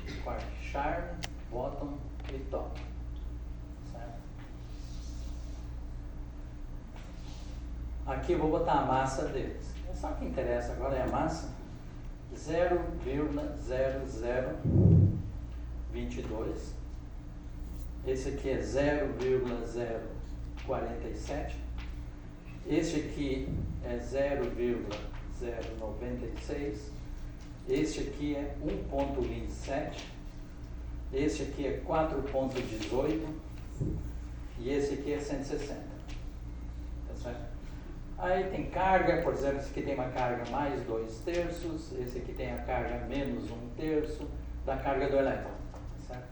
o quark Charm, bottom e top. Certo? Aqui eu vou botar a massa deles. Só que interessa agora é a massa 0,0022. Esse aqui é 0,047. Este aqui é 0,096. Este aqui é 1,27. Este aqui é 4,18. E esse aqui é 160. Tá certo? Aí tem carga, por exemplo, esse aqui tem uma carga mais 2/3, esse aqui tem a carga menos 1/3 da carga do elétron, certo?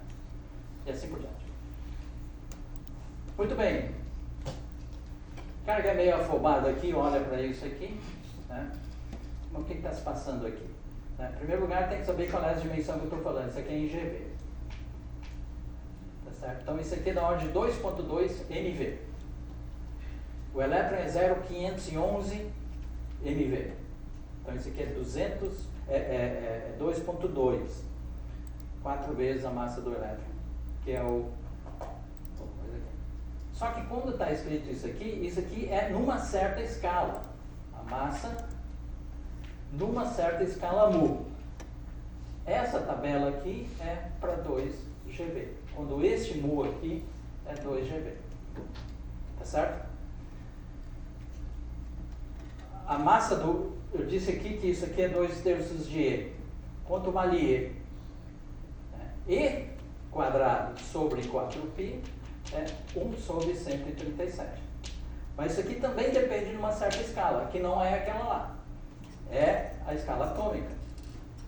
E assim por diante. Muito bem. Carga meio afobada aqui, olha para isso aqui, né? O que está se passando aqui? Né? Em primeiro lugar, tem que saber qual é a dimensão que eu estou falando. Isso aqui é em GV. Tá certo? Então, isso aqui é da ordem de 2,2 MV. O elétron é 0,511 MV. Então, isso aqui é 2,2. 4 vezes a massa do elétron, que é o... Só que quando está escrito isso aqui é numa certa escala. A massa numa certa escala mu. Essa tabela aqui é para 2GV. Quando este mu aqui é 2GV. Tá certo? A massa do... Eu disse aqui que isso aqui é 2/3 de E. Quanto vale E? E quadrado sobre 4π é 1/137. Mas isso aqui também depende de uma certa escala, que não é aquela lá. É a escala atômica.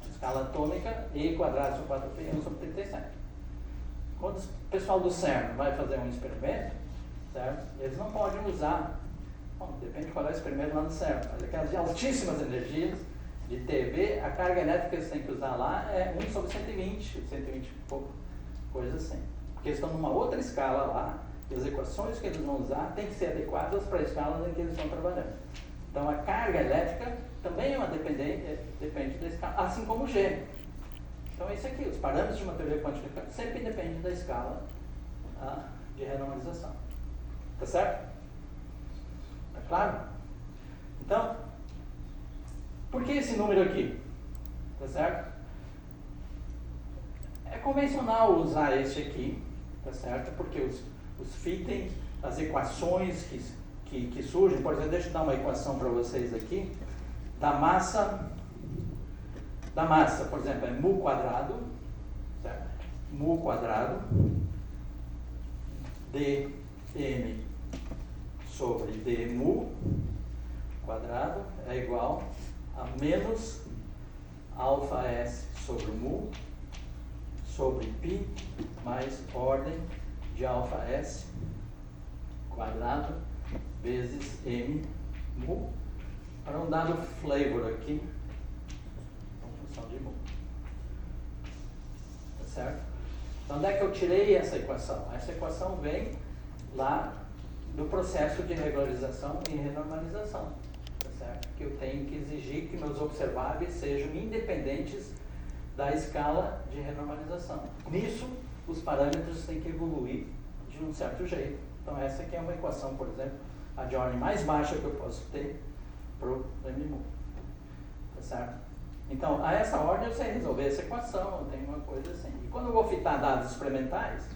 A escala atômica, E quadrado sobre 4π é 1/37. Quando o pessoal do CERN vai fazer um experimento, certo? Eles não podem usar... Bom, depende de qual é o experimento lá no CERN. Mas aquelas de altíssimas energias, de TeV, a carga elétrica que eles têm que usar lá é 1/120, 120 e pouco, coisa assim. Porque eles estão numa outra escala lá, e as equações que eles vão usar têm que ser adequadas para a escala em que eles estão trabalhando. Então a carga elétrica também é uma depende da escala, assim como o G. Então é isso aqui, os parâmetros de uma teoria quântica sempre dependem da escala de renormalização. Tá certo? Tá claro? Então, por que esse número aqui? Tá certo? É convencional usar este aqui, tá certo? Porque os fitens, as equações que surgem, por exemplo, deixa eu dar uma equação para vocês aqui, da massa, por exemplo, é mu quadrado, certo? Mu quadrado dm sobre d mu quadrado é igual a menos alfa s sobre mu sobre π mais ordem de alfa s quadrado vezes m mu para um dado flavor aqui com função de mu. Tá certo? Então, onde é que eu tirei essa equação? Essa equação vem lá do processo de regularização e renormalização. Tá certo? Que eu tenho que exigir que meus observáveis sejam independentes da escala de renormalização. Nisso, os parâmetros têm que evoluir de um certo jeito. Então, essa aqui é uma equação, por exemplo, a de ordem mais baixa que eu posso ter para o mu. Tá certo? Então, a essa ordem eu sei resolver essa equação, eu tenho uma coisa assim. E quando eu vou fitar dados experimentais,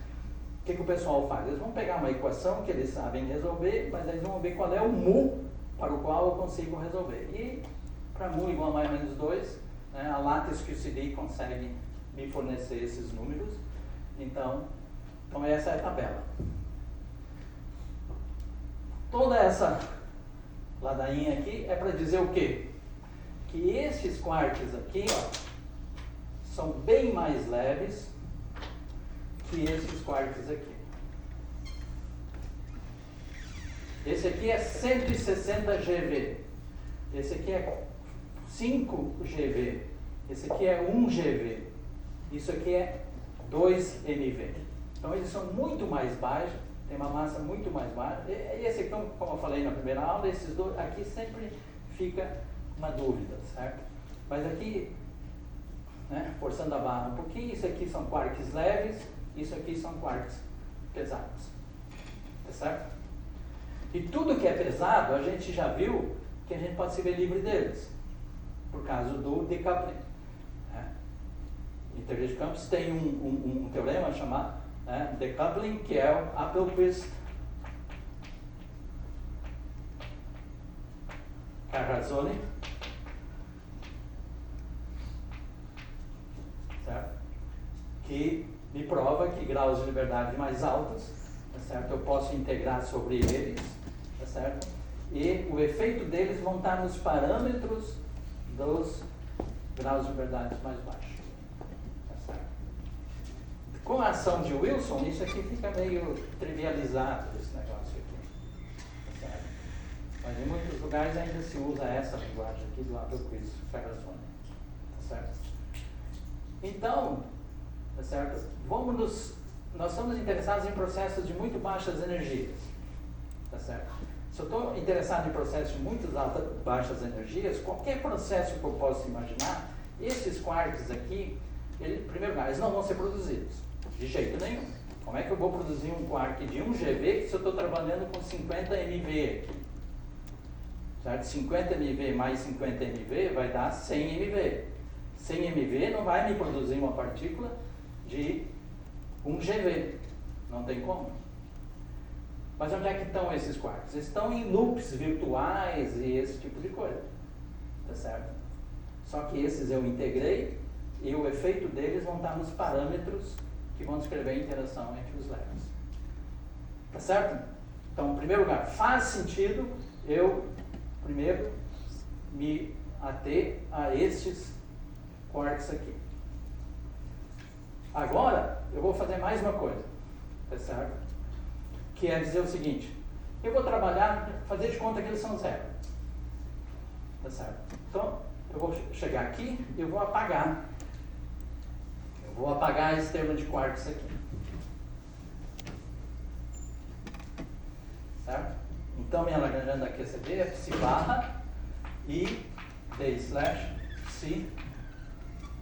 o que o pessoal faz? Eles vão pegar uma equação que eles sabem resolver, mas eles vão ver qual é o mu para o qual eu consigo resolver. E para mu igual a mais ou menos 2, né, a Lattice QCD consegue me fornecer esses números. Então essa é a tabela. Toda essa ladainha aqui é para dizer o quê? Que esses quarks aqui, ó, são bem mais leves que esses quarks aqui. Esse aqui é 160 GeV. Esse aqui é 5 GeV. Esse aqui é 1 GeV. Isso aqui é 2 MeV. Então eles são muito mais baixos, tem uma massa muito mais baixa. E esse aqui, como eu falei na primeira aula, esses dois aqui sempre fica uma dúvida, certo? Mas aqui, né, forçando a barra um pouquinho, isso aqui são quarks leves, isso aqui são quarks pesados, tá certo? E tudo que é pesado, a gente já viu que a gente pode se ver livre deles, por causa do decoupling. Né? Em teoria de campos tem um teorema chamado, né, decoupling, que é o Appelquist-Carrazzone, certo? Que me prova que graus de liberdade mais altos, tá certo? Eu posso integrar sobre eles, tá certo? E o efeito deles vão estar nos parâmetros dos graus de liberdade mais baixos, tá certo? Com a ação de Wilson, isso aqui fica meio trivializado, esse negócio aqui, tá certo? Mas em muitos lugares ainda se usa essa linguagem aqui do Appelquist-Carrazzone, tá certo? Então, tá certo? Nós estamos interessados em processos de muito baixas energias, tá certo? Se eu estou interessado em processos de muito baixas energias, qualquer processo que eu possa imaginar, esses quarks aqui, em primeiro lugar, eles não vão ser produzidos, de jeito nenhum. Como é que eu vou produzir um quark de 1 GeV se eu estou trabalhando com 50 MeV aqui? Certo? 50 MeV mais 50 MeV vai dar 100 MeV. 100 MeV não vai me produzir uma partícula de 1 GeV. Não tem como. Mas onde é que estão esses quarks? Eles estão em loops virtuais e esse tipo de coisa. Tá certo? Só que esses eu integrei e o efeito deles vão estar nos parâmetros que vão descrever a interação entre os leves. Tá certo? Então, em primeiro lugar, faz sentido eu, primeiro, me ater a estes quarks aqui. Agora, eu vou fazer mais uma coisa, tá certo? Que é dizer o seguinte, eu vou trabalhar, fazer de conta que eles são zero, tá certo? Então, eu vou chegar aqui e eu vou apagar esse termo de quarks aqui, certo? Então, minha Lagrangiana da QCD é psi barra e d/c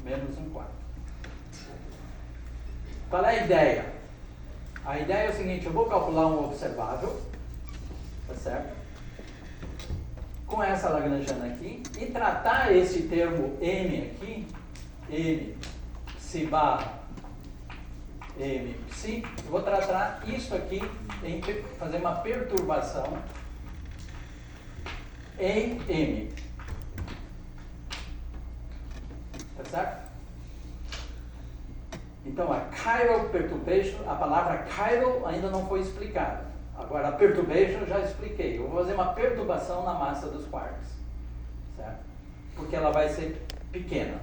menos 1/4. Qual é a ideia? A ideia é o seguinte, eu vou calcular um observável, tá certo? Com essa Lagrangiana aqui, e tratar esse termo m aqui, m psi barra m psi, eu vou tratar isso aqui, fazer uma perturbação em m. Tá certo? Então, a chiral perturbation, a palavra chiral ainda não foi explicada. Agora, a perturbation eu já expliquei. Eu vou fazer uma perturbação na massa dos quarks, certo? Porque ela vai ser pequena,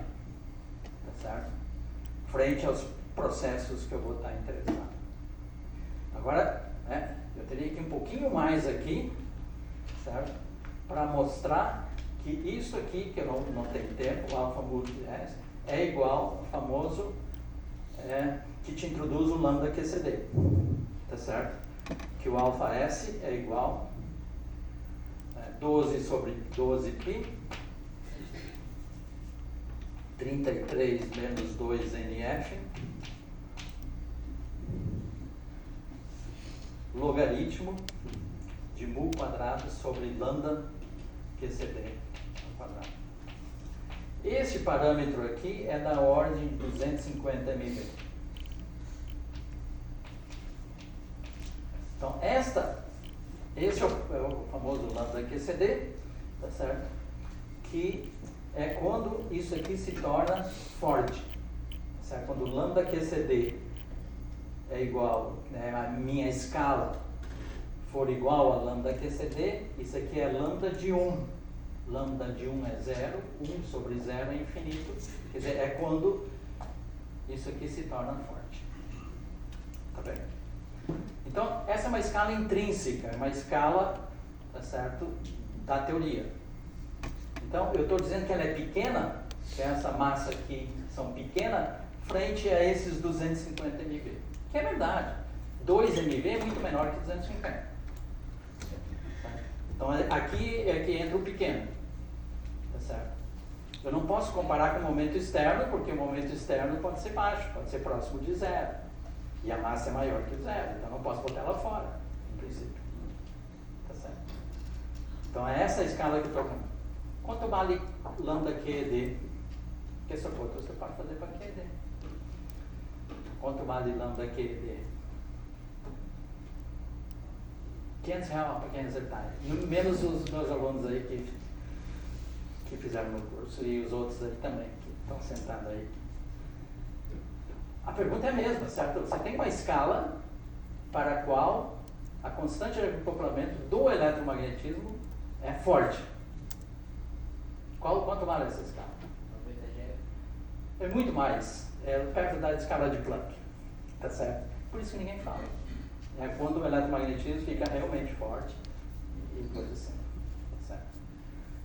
tá certo? Frente aos processos que eu vou estar interessado. Agora, né, eu teria que ir um pouquinho mais aqui, certo? Para mostrar que isso aqui, que eu não tenho tempo, o alfa múltiplo S, é igual ao famoso que te introduz o lambda QCD, tá certo? Que o alfa S é igual a 12 sobre 12π, 33 menos 2NF, logaritmo de mu quadrado sobre lambda QCD ao quadrado. Esse parâmetro aqui é da ordem de 250 MeV. Então, esse é o famoso lambda QCD, tá certo? Que é quando isso aqui se torna forte. Tá certo? Quando o lambda QCD é igual, né, a minha escala for igual a lambda QCD, isso aqui é lambda de 1. Lambda de 1 é 0, 1 sobre 0 é infinito. Quer dizer, é quando isso aqui se torna forte. Tá bem? Então, essa é uma escala intrínseca, é uma escala, tá certo, da teoria. Então, eu estou dizendo que ela é pequena, que essa massa aqui são pequena, frente a esses 250 MeV. Que é verdade. 2 MV é muito menor que 250. Então aqui é que entra o pequeno. Tá certo? Eu não posso comparar com o momento externo, porque o momento externo pode ser baixo, pode ser próximo de zero. E a massa é maior que zero, então não posso botar ela fora, em princípio. Tá certo? Então é essa a escala que eu estou falando. Quanto vale lambda QED? Que essa conta você pode fazer para QED. Quanto vale lambda QED? R$500 para quem acertar. Menos os meus alunos aí que fizeram no curso e os outros aí também, que estão sentados aí. A pergunta é a mesma, certo? Você tem uma escala para a qual a constante de acoplamento do eletromagnetismo é forte. Quanto vale essa escala? 90 G. É muito mais. É perto da escala de Planck. Tá certo? Por isso que ninguém fala. É quando o eletromagnetismo fica realmente forte e coisa assim. Tá certo?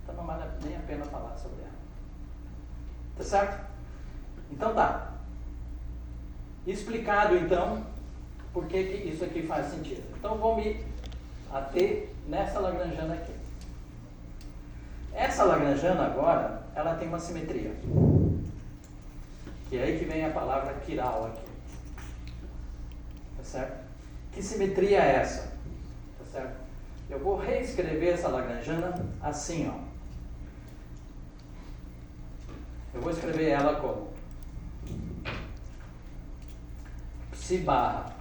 Então não vale nem a pena falar sobre ela. Tá certo? Então tá. Explicado então por que isso aqui faz sentido. Então vou me ater nessa lagrangiana aqui. Essa lagrangiana agora, ela tem uma simetria. Que é aí que vem a palavra quiral aqui. Tá certo? Que simetria é essa? Tá certo? Eu vou reescrever essa lagrangiana assim, ó. Eu vou escrever ela como psi barra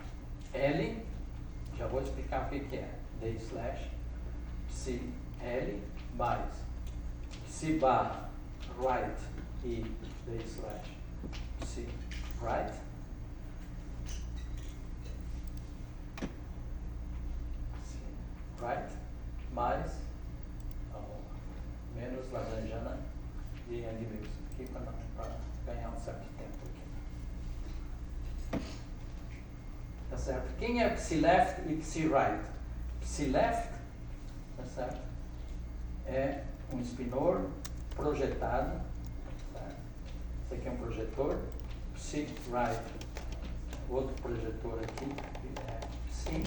L, já vou explicar o que é, D slash psi L mais psi barra right e D slash psi right right mais menos lagrangiana de N vezes aqui para ganhar um certo tempo aqui. Tá certo? Quem é psi left e psi right? Psi left, tá certo? É um spinor projetado, certo? Esse aqui é um projetor. Psi right, outro projetor aqui, é psi,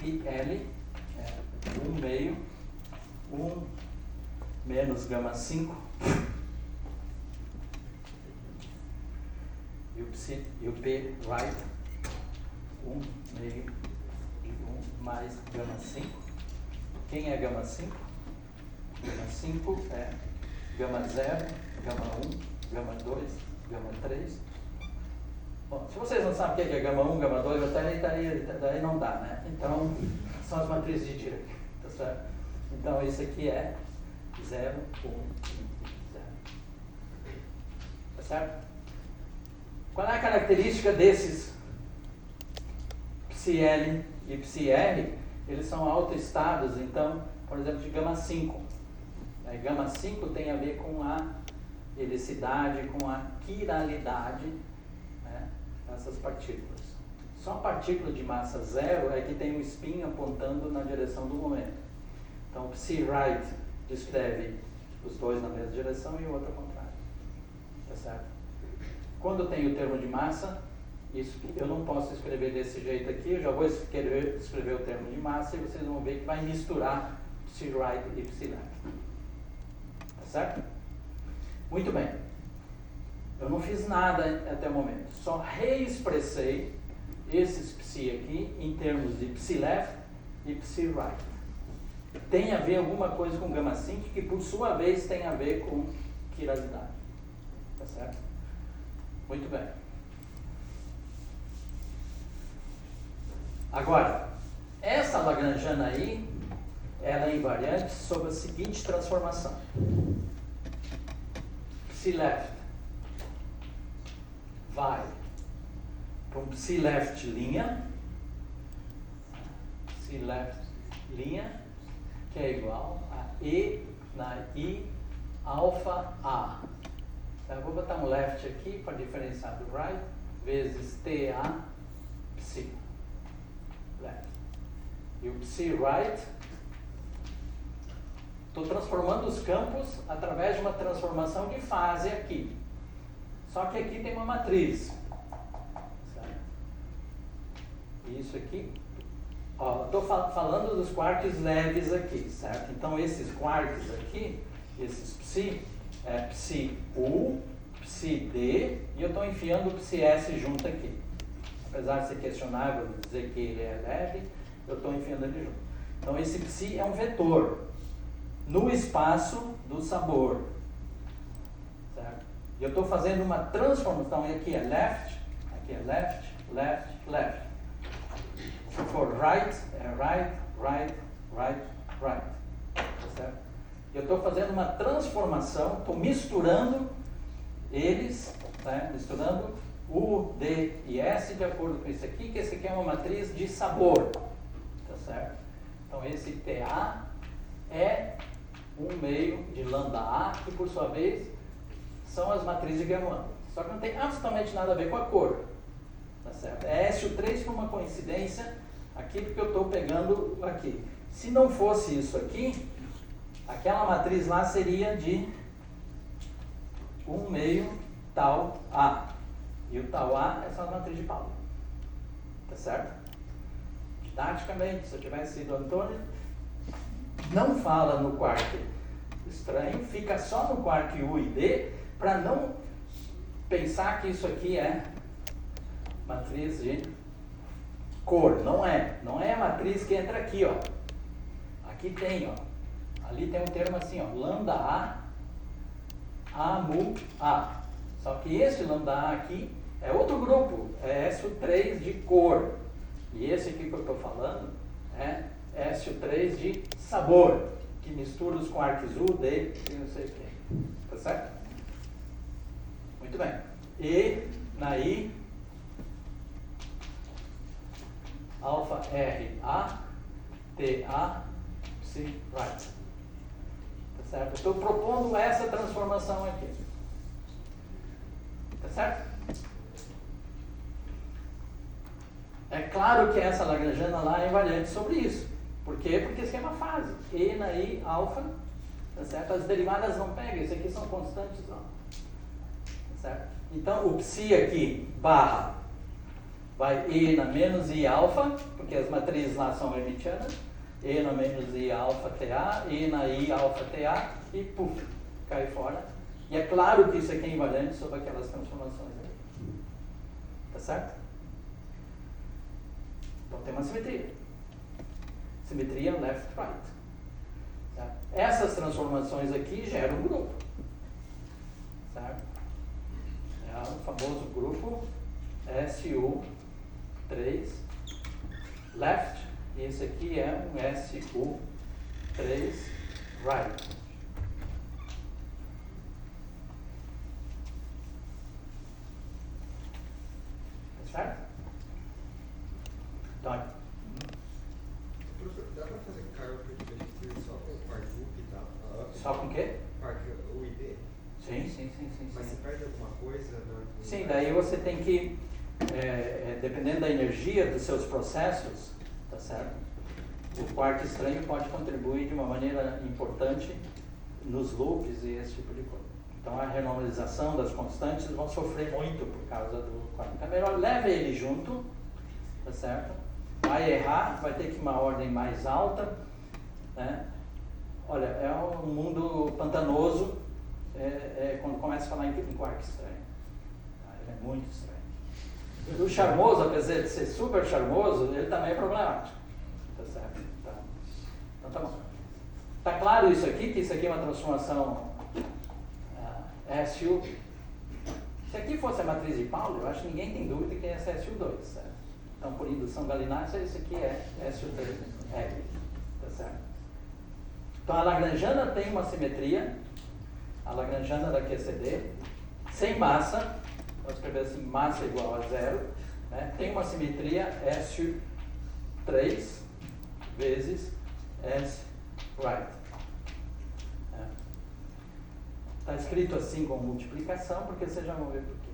PL, é 1 meio, 1 menos gama 5, e o P right, 1 meio de 1 mais gama 5. Quem é gama 5? Gama 5 é gama 0, gama 1, gama 2, gama 3. Bom, se vocês não sabem o que é gama 1, gama 2, daí não dá, né? Então, são as matrizes de Dirac, tá certo? Então, isso aqui é 0, 1, 0. Tá certo? Qual é a característica desses psi L e psi R? Eles são autoestados, então, por exemplo, de gama 5. Gama 5 tem a ver com a helicidade, com a quiralidade, né, dessas partículas. Só a partícula de massa 0 é que tem um spin apontando na direção do momento. Então, o psi right descreve os dois na mesma direção e o outro ao contrário. Tá certo? Quando tem o termo de massa, isso eu não posso escrever desse jeito aqui, eu já vou escrever o termo de massa e vocês vão ver que vai misturar psi right e psi left. Tá certo? Muito bem. Eu não fiz nada até o momento, só reexpressei esses psi aqui em termos de psi left e psi right. Tem a ver alguma coisa com gama 5 que por sua vez tem a ver com quiralidade. Tá certo? Muito bem. Agora, essa lagrangiana aí, ela é invariante sob a seguinte transformação. Psi left vai para um psi left linha, psi left linha, que é igual a E na I alfa A. Eu vou botar um left aqui para diferenciar do right, vezes TA psi left. E o psi right, estou transformando os campos através de uma transformação de fase aqui. Só que aqui tem uma matriz. Certo? e isso aqui. Ó, estou falando dos quarks leves aqui, certo? Então esses quarks aqui, esses psi, é psi U, psi D, e eu estou enfiando o psi S junto aqui. Apesar de ser questionável dizer que ele é leve, eu estou enfiando ele junto. Então esse psi é um vetor no espaço do sabor, certo? E eu estou fazendo uma transformação, aqui é left, left, left. Se for right, é right, right, right, right. Tá certo? Eu estou fazendo uma transformação, estou misturando eles, né? Misturando U, D e S de acordo com isso aqui, que esse aqui é uma matriz de sabor. Tá certo? Então esse TA é um meio de lambda A, que por sua vez são as matrizes de Galois. Só que não tem absolutamente nada a ver com a cor. Tá certo? É SU3 por uma coincidência aqui, porque eu estou pegando aqui. Se não fosse isso aqui, aquela matriz lá seria de 1 meio tau A. E o tau A é só a matriz de Pauli. Tá certo? Didaticamente, se eu tivesse sido Antônio, não fala no quark estranho, fica só no quark U e D, para não pensar que isso aqui é matriz de cor. Não é a matriz que entra aqui, ó. Aqui tem, ó. Ali tem um termo assim, ó, lambda A mu A. Só que esse lambda A aqui é outro grupo, é SU3 de cor. E esse aqui que eu estou falando é SU3 de sabor, que mistura os quarks U, D e não sei o que. Tá certo? Muito bem. E na I, alfa R A, T A, psi right. Tá certo? Estou propondo essa transformação aqui. Tá certo? É claro que essa lagrangiana lá é invariante sobre isso. Por quê? Porque isso aqui é uma fase. E na I, alfa, tá certo? As derivadas não pegam, isso aqui são constantes, não. Tá certo? Então, o psi aqui, barra, vai E na menos I alfa, porque as matrizes lá são hermitianas. E na menos I alfa TA, E na I alfa TA, e puf, cai fora. E é claro que isso aqui é invariante sobre aquelas transformações aí. Tá certo? Então tem uma simetria. Simetria left-right. Tá? Essas transformações aqui geram um grupo. Certo? É o famoso grupo SU3 left. E esse aqui é um SU3 right. Tá certo? Então, professor, dá para fazer cálculo diferente só com o quark U e tal? só com o quê? Quark U e D? Sim. Mas se perde alguma coisa? Sim, daí você tem que, dependendo da energia dos seus processos, tá certo? O quark estranho pode contribuir de uma maneira importante nos loops e esse tipo de coisa. Então a renormalização das constantes vão sofrer muito por causa do quark. Então é melhor leve ele junto, tá certo? Vai errar, vai ter que ir uma ordem mais alta, né? Olha, é um mundo pantanoso quando começa a falar em quark estranho. Tá? Ele é muito estranho. O charmoso, apesar de ser super charmoso, ele também é problemático. Tá certo? Então tá bom. Tá claro isso aqui, que isso aqui é uma transformação SU. Se aqui fosse a matriz de Pauli, eu acho que ninguém tem dúvida que é essa SU2, certo? Então, por indução galinácea, isso aqui é SU3L, tá certo? Então, a lagrangiana tem uma simetria, a lagrangiana da QCD, sem massa, vou escrever assim, massa igual a zero, né? Tem uma simetria SU3 vezes S right. Está escrito assim com multiplicação, porque vocês já vão ver por quê,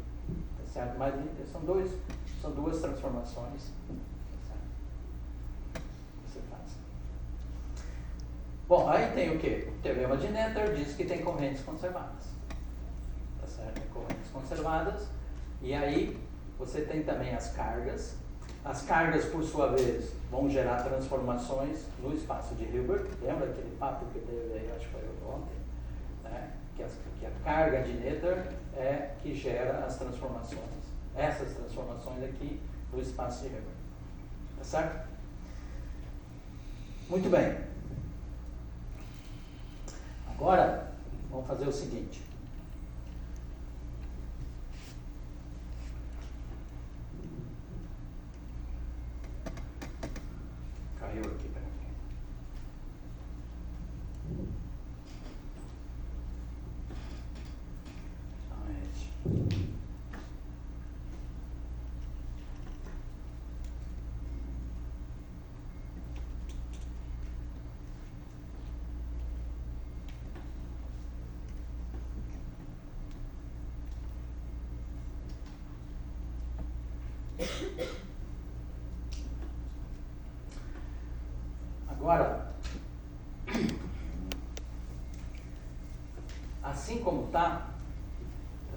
tá certo? Mas são duas transformações, tá certo? Você faz. Bom, aí tem o quê? O teorema de Noether diz que tem correntes conservadas, tá certo? Correntes conservadas, e aí você tem também as cargas, As cargas, por sua vez, vão gerar transformações no espaço de Hilbert. Lembra aquele papo que teve aí, acho que foi ontem, né? Que a carga de Noether é que gera as transformações, essas transformações aqui no espaço de Hilbert. Tá certo? Muito bem. Agora, vamos fazer o seguinte. Caiu aqui, peraí. Agora, assim como tá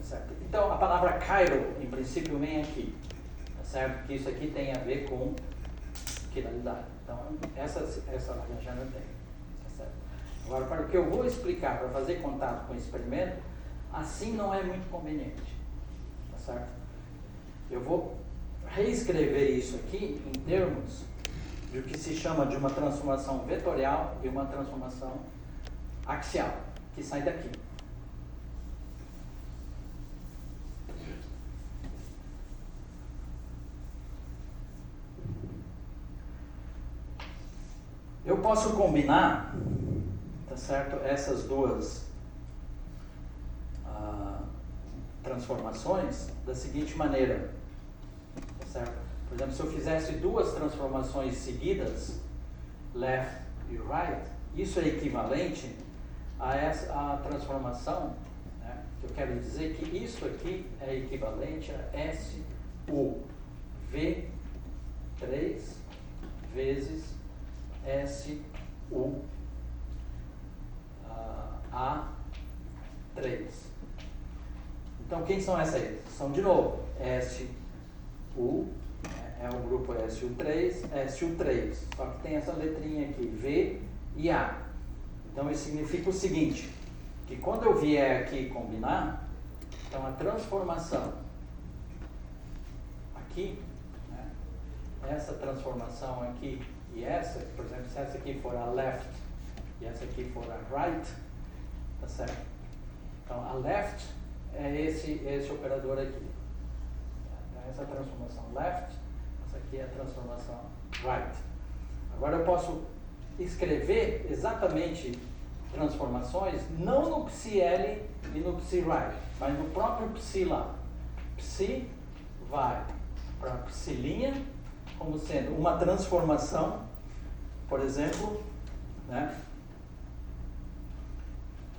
certo? Então, a palavra Cairo, em princípio, vem aqui, tá certo? Porque isso aqui tem a ver com quiralidade. Então, essa Lagrangiana tem, tá certo? Agora, para o que eu vou explicar, para fazer contato com o experimento, assim não é muito conveniente, tá certo? Eu vou reescrever isso aqui em termos do que se chama de uma transformação vetorial e uma transformação axial, que sai daqui. Eu posso combinar, tá certo, essas duas transformações da seguinte maneira, tá certo? Por exemplo, se eu fizesse duas transformações seguidas, left e right, isso é equivalente a transformação, né? Eu quero dizer que isso aqui é equivalente a SUV3 vezes SU A3. Então, quem são essas aí? São, de novo, SU, é o grupo SU3, SU3, só que tem essa letrinha aqui, V e A. Então, isso significa o seguinte, que quando eu vier aqui combinar, então a transformação aqui, né, essa transformação aqui e essa, por exemplo, se essa aqui for a left e essa aqui for a right, tá certo? Então, a left é esse operador aqui. Então, essa transformação left, essa aqui é a transformação right. Agora eu posso escrever exatamente transformações, não no psi-L e no psi-right, mas no próprio psi lá. Psi vai para psi' como sendo uma transformação, por exemplo, né?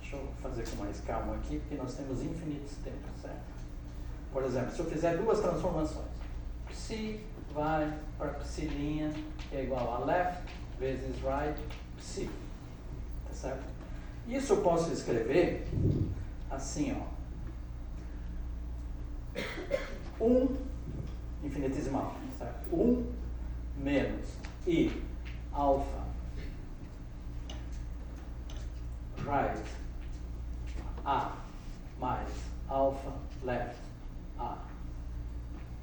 Deixa eu fazer com mais calma aqui, porque nós temos infinitos tempos, certo? Por exemplo, se eu fizer duas transformações, psi vai para psi', que é igual a left vezes right, psi, tá certo? Isso eu posso escrever assim, ó, 1 infinitesimal, certo? 1 menos i alfa right a mais alfa left a.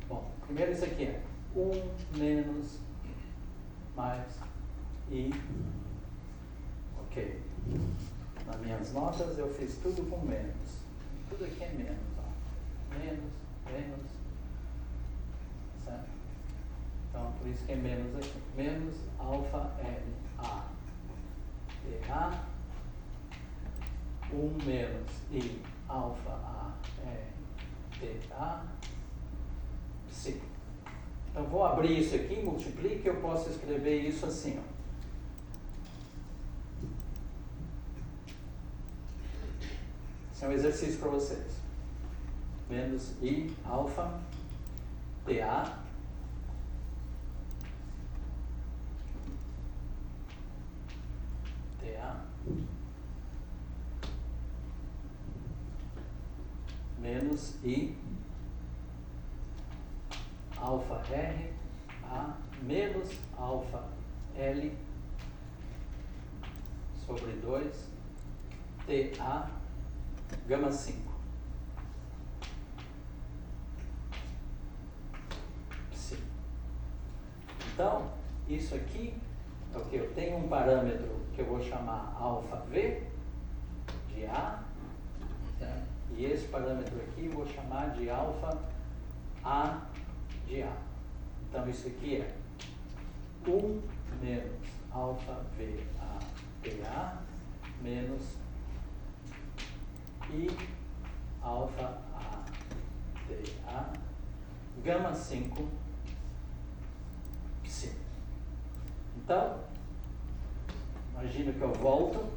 Bom, primeiro isso aqui é 1 menos mais i. Ok. Nas minhas notas eu fiz tudo com menos. Tudo aqui é menos, ó. Menos. Certo? Então, por isso que é menos aqui. Menos alfa L A T A. 1 menos I alfa A R T A psi. Então, vou abrir isso aqui, multiplique, eu posso escrever isso assim, ó. Esse é um exercício para vocês. Menos I alfa T A menos I alfa R TA menos alfa L sobre 2 TA gama 5. Psi. Então, isso aqui é o que? Eu tenho um parâmetro que eu vou chamar alfa V de A, certo? E esse parâmetro aqui eu vou chamar de alfa A de A. Então, isso aqui é 1 menos alfa V A TA menos I alfa A TA gama 5 psi. Então, imagina que eu volto,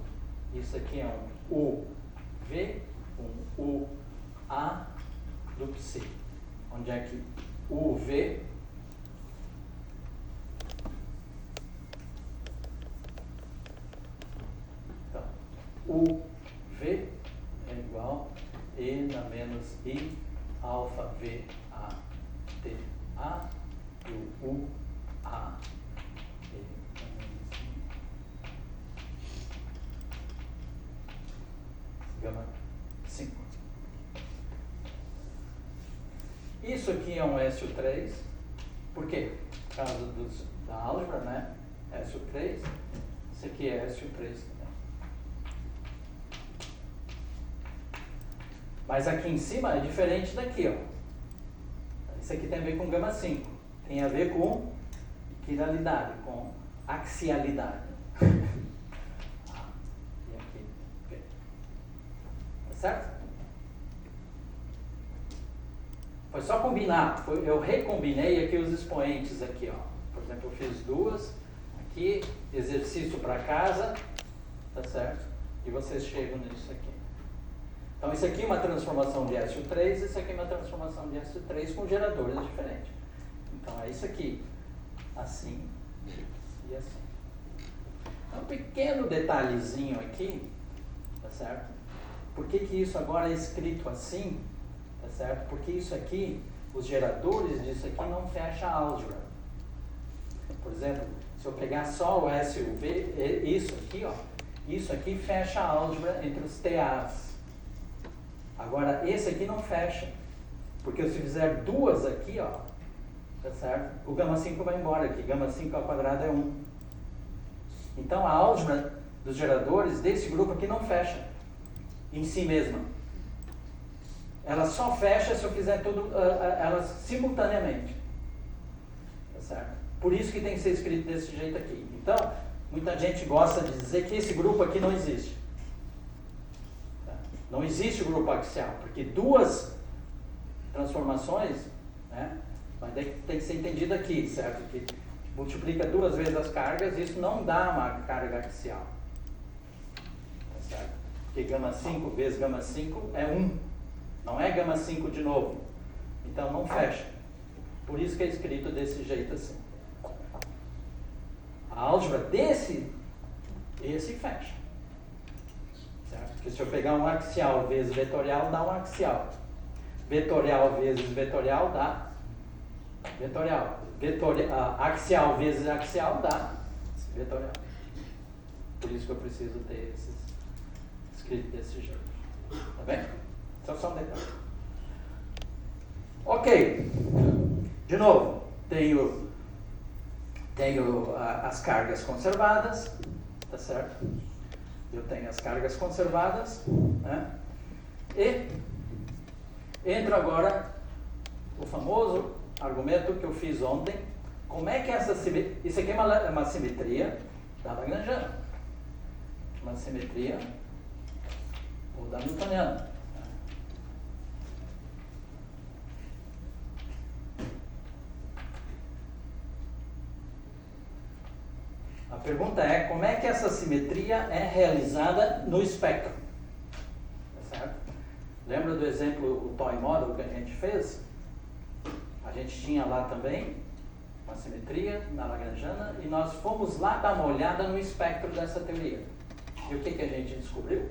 isso aqui é um UV, um UA do psi. Onde é que UV então, UV é igual a E na menos I alfa V A T A do U A E na menos I gama 5. Isso aqui é um SO3, por quê? Por causa da álgebra, né? SO3, isso aqui é SO3 também. Mas aqui em cima é diferente daqui, ó. Isso aqui tem a ver com gama 5, tem a ver com quiralidade, com axialidade. E aqui, ok. Tá certo? Foi só combinar, eu recombinei aqui os expoentes aqui, ó. Por exemplo, eu fiz duas, aqui, exercício para casa, tá certo? E vocês chegam nisso aqui. Então, isso aqui é uma transformação de SO3, isso aqui é uma transformação de SO3 com geradores diferentes. Então, é isso aqui, assim e assim. Um pequeno detalhezinho aqui, tá certo? Por que que isso agora é escrito assim? Tá certo? Porque isso aqui, os geradores disso aqui não fecham a álgebra. Por exemplo, se eu pegar só o SUV, isso aqui, ó, isso aqui fecha a álgebra entre os TAs. Agora, esse aqui não fecha, porque se eu fizer duas aqui, ó, tá certo? O gama 5 vai embora aqui, gama 5 ao quadrado é 1. Então, a álgebra dos geradores desse grupo aqui não fecha em si mesma. Ela só fecha se eu fizer tudo, elas simultaneamente. Tá certo? Por isso que tem que ser escrito desse jeito aqui. Então, muita gente gosta de dizer que esse grupo aqui não existe. Tá? Não existe o grupo axial, porque duas transformações, né, mas tem que ser entendido aqui, certo? Que multiplica duas vezes as cargas, isso não dá uma carga axial. Tá certo? Porque gama 5 vezes gama 5 é 1. Não é gama 5 de novo. Então não fecha. Por isso que é escrito desse jeito assim. A álgebra esse fecha. Certo? Porque se eu pegar um axial vezes vetorial, dá um axial. Vetorial vezes vetorial dá vetorial. Axial vezes axial dá vetorial. Por isso que eu preciso ter esses escrito desse jeito. Tá bem? Só um detalhe. Ok. De novo, tenho as cargas conservadas, tá certo? Eu tenho as cargas conservadas, né? E entro agora o famoso argumento que eu fiz ontem. Como é que essa simetria... Isso aqui é uma simetria da Lagrangiana. Uma simetria ou da Newtoniana. A pergunta é, como é que essa simetria é realizada no espectro? Tá certo? Lembra do exemplo, o toy model que a gente fez? A gente tinha lá também uma simetria na Lagrangiana e nós fomos lá dar uma olhada no espectro dessa teoria. E o que a gente descobriu?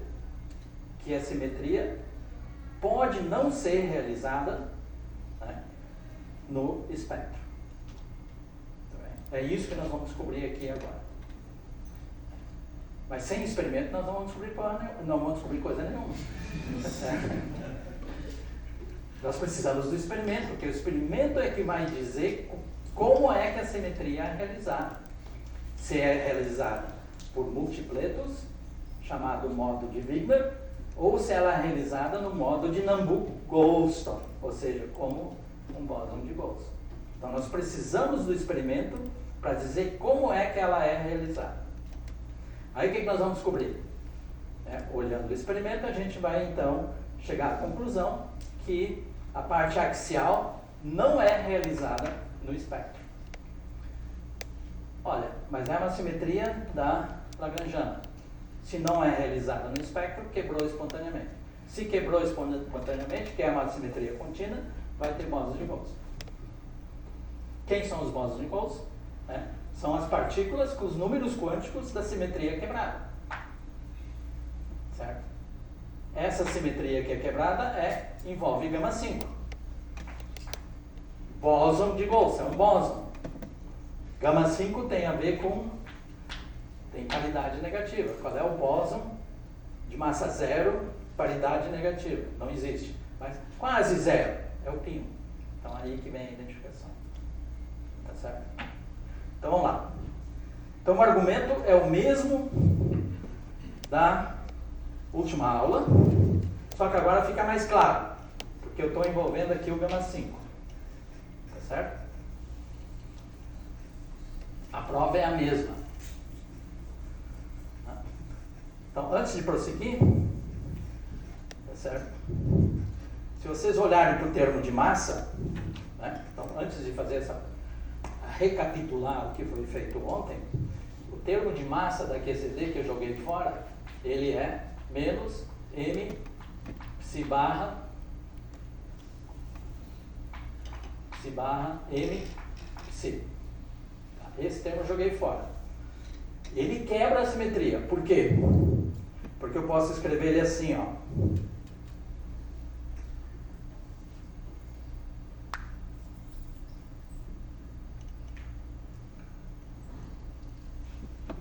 Que a simetria pode não ser realizada, né, no espectro. É isso que nós vamos descobrir aqui agora. Mas sem experimento nós não vamos descobrir coisa nenhuma. Tá certo? Nós precisamos do experimento, porque o experimento é que vai dizer como é que a simetria é realizada. Se é realizada por múltipletos, chamado modo de Wigner, ou se ela é realizada no modo de Nambu-Goldstone, ou seja, como um bóson de Bose. Então nós precisamos do experimento para dizer como é que ela é realizada. Aí o que nós vamos descobrir? Olhando o experimento, a gente vai então chegar à conclusão que a parte axial não é realizada no espectro. Olha, mas é uma simetria da Lagrangiana. Se não é realizada no espectro, quebrou espontaneamente. Se quebrou espontaneamente, que é uma simetria contínua, vai ter bósons de Bose. Quem são os bósons de Bose? São as partículas com os números quânticos da simetria quebrada. Certo? Essa simetria que é quebrada envolve gama 5. Bóson de Bose, é um bóson. Gama 5 tem a ver com... tem paridade negativa. Qual é o bóson de massa zero, paridade negativa? Não existe. Mas quase zero. É o π1. Então aí que vem a identificação. Tá certo? Então vamos lá. Então o argumento é o mesmo da última aula, só que agora fica mais claro, porque eu estou envolvendo aqui o gama 5. Tá certo? A prova é a mesma. Então, antes de prosseguir, tá certo? Se vocês olharem para o termo de massa, então antes de fazer recapitular o que foi feito ontem, o termo de massa da QCD que eu joguei fora, ele é menos m psi barra m psi. Esse termo eu joguei fora. Ele quebra a simetria. Por quê? Porque eu posso escrever ele assim, ó.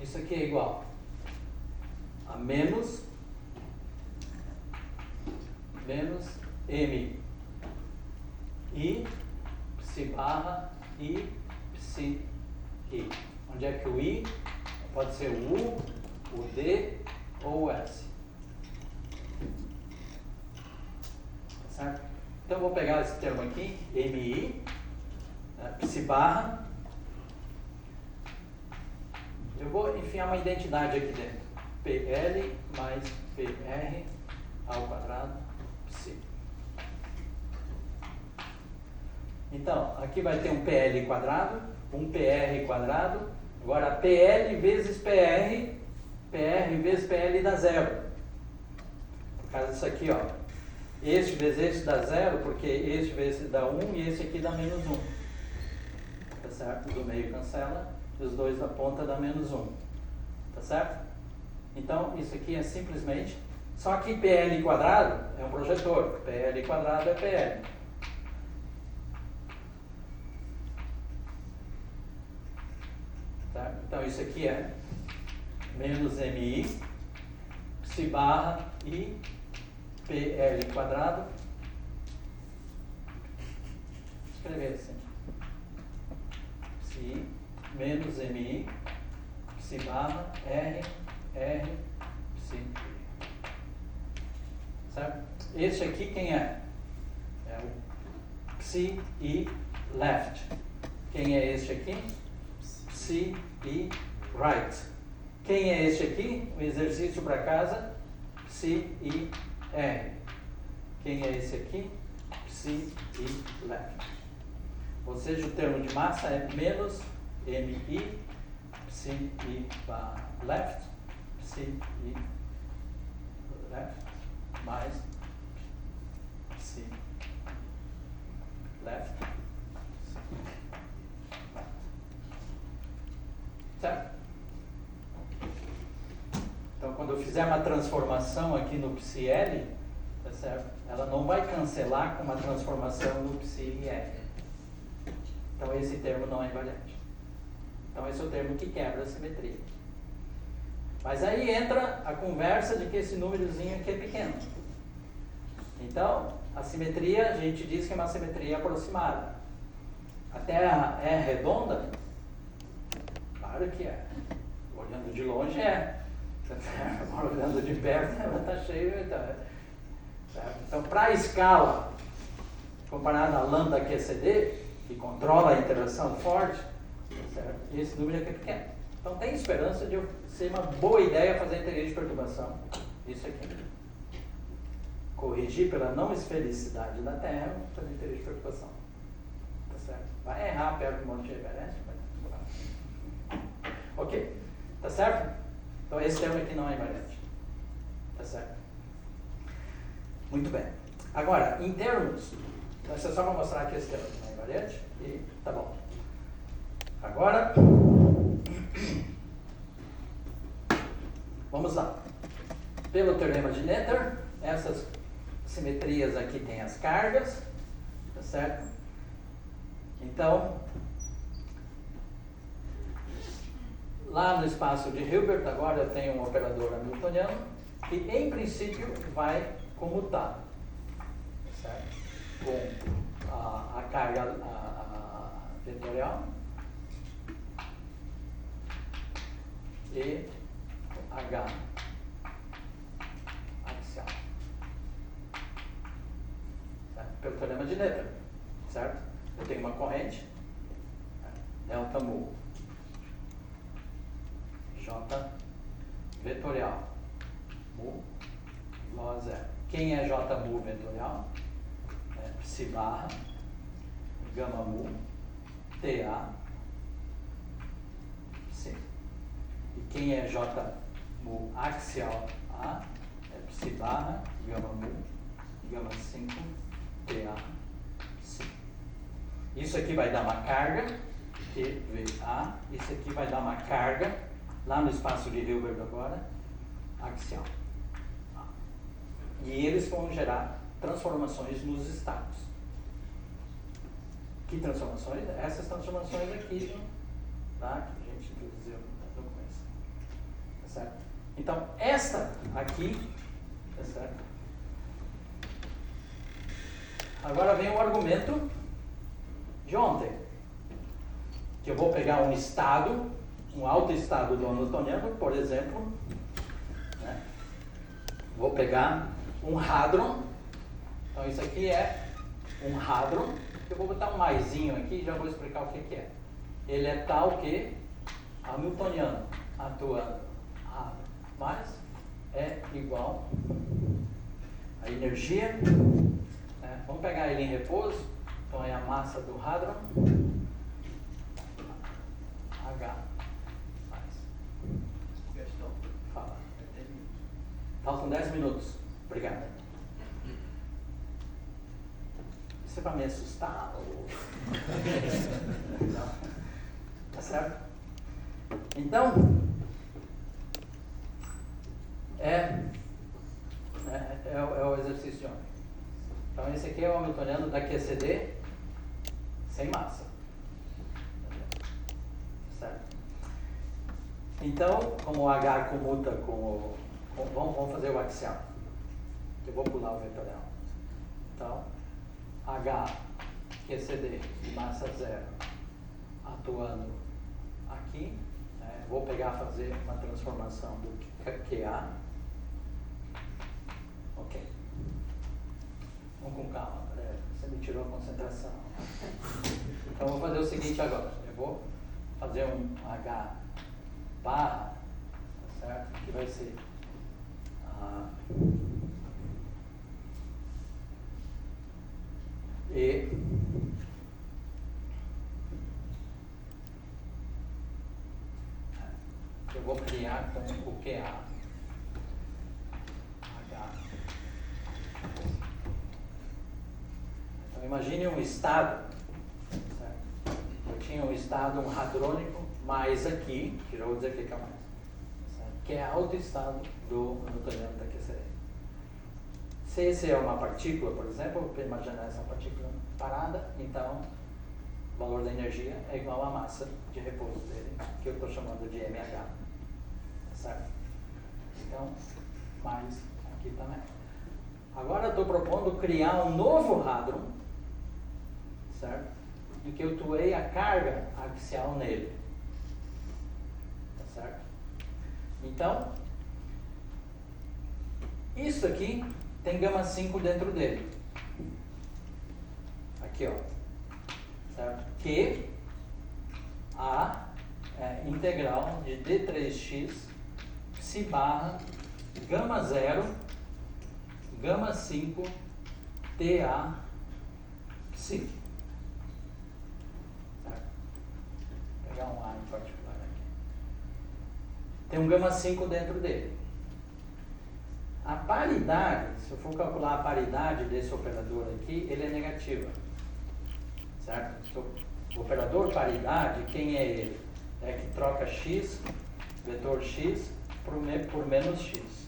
Isso aqui é igual a menos m i psi barra i psi i. Onde é que o i pode ser o u, o d ou o s. Tá certo? Então eu vou pegar esse termo aqui, mi, psi barra. Eu vou enfiar uma identidade aqui dentro. PL mais PR ao quadrado psi. Então, aqui vai ter um PL quadrado, um PR quadrado. Agora, PL vezes PR vezes PL dá zero. Por causa disso aqui, ó. Este vezes este dá zero, porque este vezes este dá 1 e esse aqui dá menos 1. Tá certo? Do meio cancela. E os dois da ponta dá menos 1. Tá certo? Então, isso aqui é simplesmente... Só que PL quadrado é um projetor. PL quadrado é PL. Tá? Então, isso aqui é menos MI, psi barra I, PL quadrado. Vou escrever assim. Psi menos MI, psi barra R, psi. Certo? Este aqui quem é? É o psi I left. Quem é este aqui? Psi I right. Quem é este aqui? Um exercício para casa. Psi I R. Quem é esse aqui? Psi I left. Ou seja, o termo de massa é menos MI, psi I barra left, psi I left, mais psi left, psi left. Certo? Então, quando eu fizer uma transformação aqui no psi L, tá certo? Ela não vai cancelar com uma transformação no psi R. Então, esse termo não é invariante. Então esse é o termo que quebra a simetria. Mas aí entra a conversa de que esse númerozinho aqui é pequeno. Então, a simetria, a gente diz que é uma simetria aproximada. A Terra é redonda? Claro que é. Olhando de longe é. Olhando de perto, ela está cheia. Então, para a escala, comparada à lambda QCD, que controla a interação forte, certo? Esse número aqui é pequeno. Então, tem esperança de ser uma boa ideia fazer integral de perturbação. Isso aqui. Corrigir pela não esfericidade da Terra, fazer integral de perturbação. Tá certo? Vai errar perto do Monte Everest, mas... Ok. Tá certo? Então, esse termo aqui não é invariante. Tá certo? Muito bem. Agora, em termos... Então, isso é só para mostrar que esse termo não é invariante. E tá bom. Agora... Vamos lá. Pelo teorema de Noether, essas simetrias aqui têm as cargas. Tá certo? Então... Lá no espaço de Hilbert, agora eu tenho um operador hamiltoniano que, em princípio, vai comutar, certo? Com a carga vetorial e H axial, certo? Pelo teorema de Noether, certo? Eu tenho uma corrente, delta mu. J vetorial mu igual a zero. Quem é J mu vetorial? É psi barra gama mu TA psi. E quem é J mu axial A? É psi barra gama mu gama 5 TA psi. Isso aqui vai dar uma carga QVA. Isso aqui vai dar uma carga lá no espaço de Hilbert agora, axial. E eles vão gerar transformações nos estados. Que transformações? Essas transformações aqui, tá? Que a gente introduziu no começo. Tá certo? Então, esta aqui, tá certo? Agora vem o argumento de ontem. Que eu vou pegar um estado, um autoestado do hamiltoniano, por exemplo, né? Vou pegar um hadron. Então isso aqui é um hadron. Eu vou botar um maisinho aqui e já vou explicar o que é. Ele é tal que hamiltoniano atuando A mais é igual a energia, né? Vamos pegar ele em repouso. Então é a massa do hadron H. Fala. Faltam 10 minutos. Obrigado. Isso é para me assustar? Ou... Não. Tá certo? Então, é o exercício de ontem. Então, esse aqui é o hamiltoniano da QCD sem massa. Certo? Então, como o H comuta com o... Vamos fazer o axial. Eu vou pular o vetorial. Então, H, QCD, massa zero, atuando aqui. Né? Vou fazer uma transformação do QA. Ok. Vamos com calma, você me tirou a concentração. Então, vou fazer o seguinte agora. Eu vou fazer um H barra, tá certo? Que vai ser E eu vou criar com o QA H. Então imagine um estado, certo? Eu tinha um estado, um hadrônico, mais aqui, que já vou dizer o que é mais, certo? Que é autoestado do hamiltoniano da QCD. Se esse é uma partícula, por exemplo, eu vou imaginar essa partícula parada, então o valor da energia é igual à massa de repouso dele, que eu estou chamando de mH. Certo? Então, mais aqui também. Agora eu estou propondo criar um novo hadron, certo? Em que eu doei a carga axial nele. Tá certo? Então, isso aqui tem gama 5 dentro dele. Aqui, ó. Certo? Que A é integral de D3x psi barra gama 0 gama 5 TA psi. Certo? Vou pegar um A em particular aqui. Tem um gama 5 dentro dele. A paridade, se eu for calcular a paridade desse operador aqui, ele é negativa. Certo? O operador paridade, quem é ele? É que troca x, vetor x, por menos x.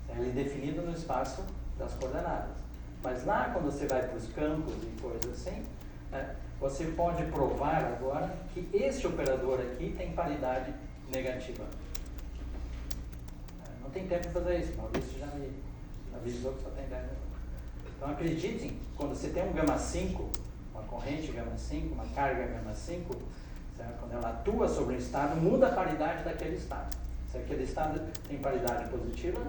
Ele é definido no espaço das coordenadas. Mas lá, quando você vai para os campos e coisas assim, né, você pode provar agora que esse operador aqui tem paridade negativa. Não tem tempo para fazer isso, Maurício já me avisou que só tem 10 minutos. Então acreditem, quando você tem um gama 5, uma corrente gama 5, uma carga gama 5, certo? Quando ela atua sobre o estado, muda a paridade daquele estado. Se aquele estado tem paridade positiva,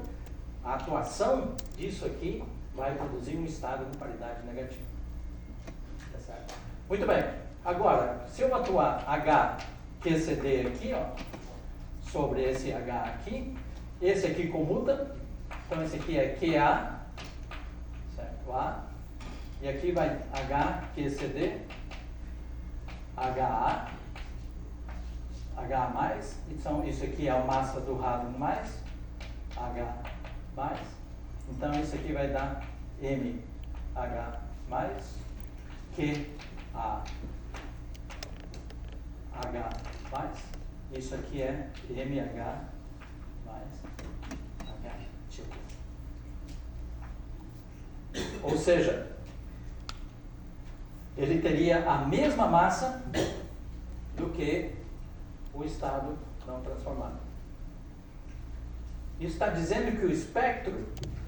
a atuação disso aqui vai produzir um estado com paridade negativa. Tá certo? Muito bem. Agora, se eu atuar H QCD aqui, ó, sobre esse H aqui, esse aqui comuta, então esse aqui é QA, certo? A, e aqui vai H QCD, HA, HA+, então isso aqui é a massa do hadron mais, H+, então isso aqui vai dar MH+, QA, H+, isso aqui é MH mais H tipo. Ou seja, ele teria a mesma massa do que o estado não transformado. Isso está dizendo que o espectro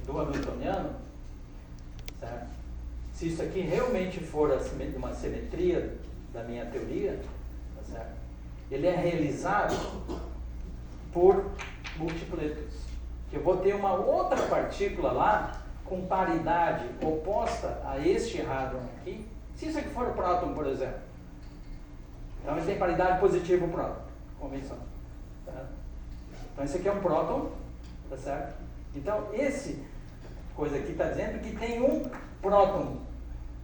do hamiltoniano, certo? Se isso aqui realmente for uma simetria da minha teoria, tá certo? Ele é realizado por multipletos. Eu vou ter uma outra partícula lá com paridade oposta a este hadron aqui. Se isso aqui for o próton, por exemplo. Então ele tem paridade positiva o próton. Convenção. Certo? Então esse aqui é um próton, tá certo? Então esse coisa aqui está dizendo que tem um próton,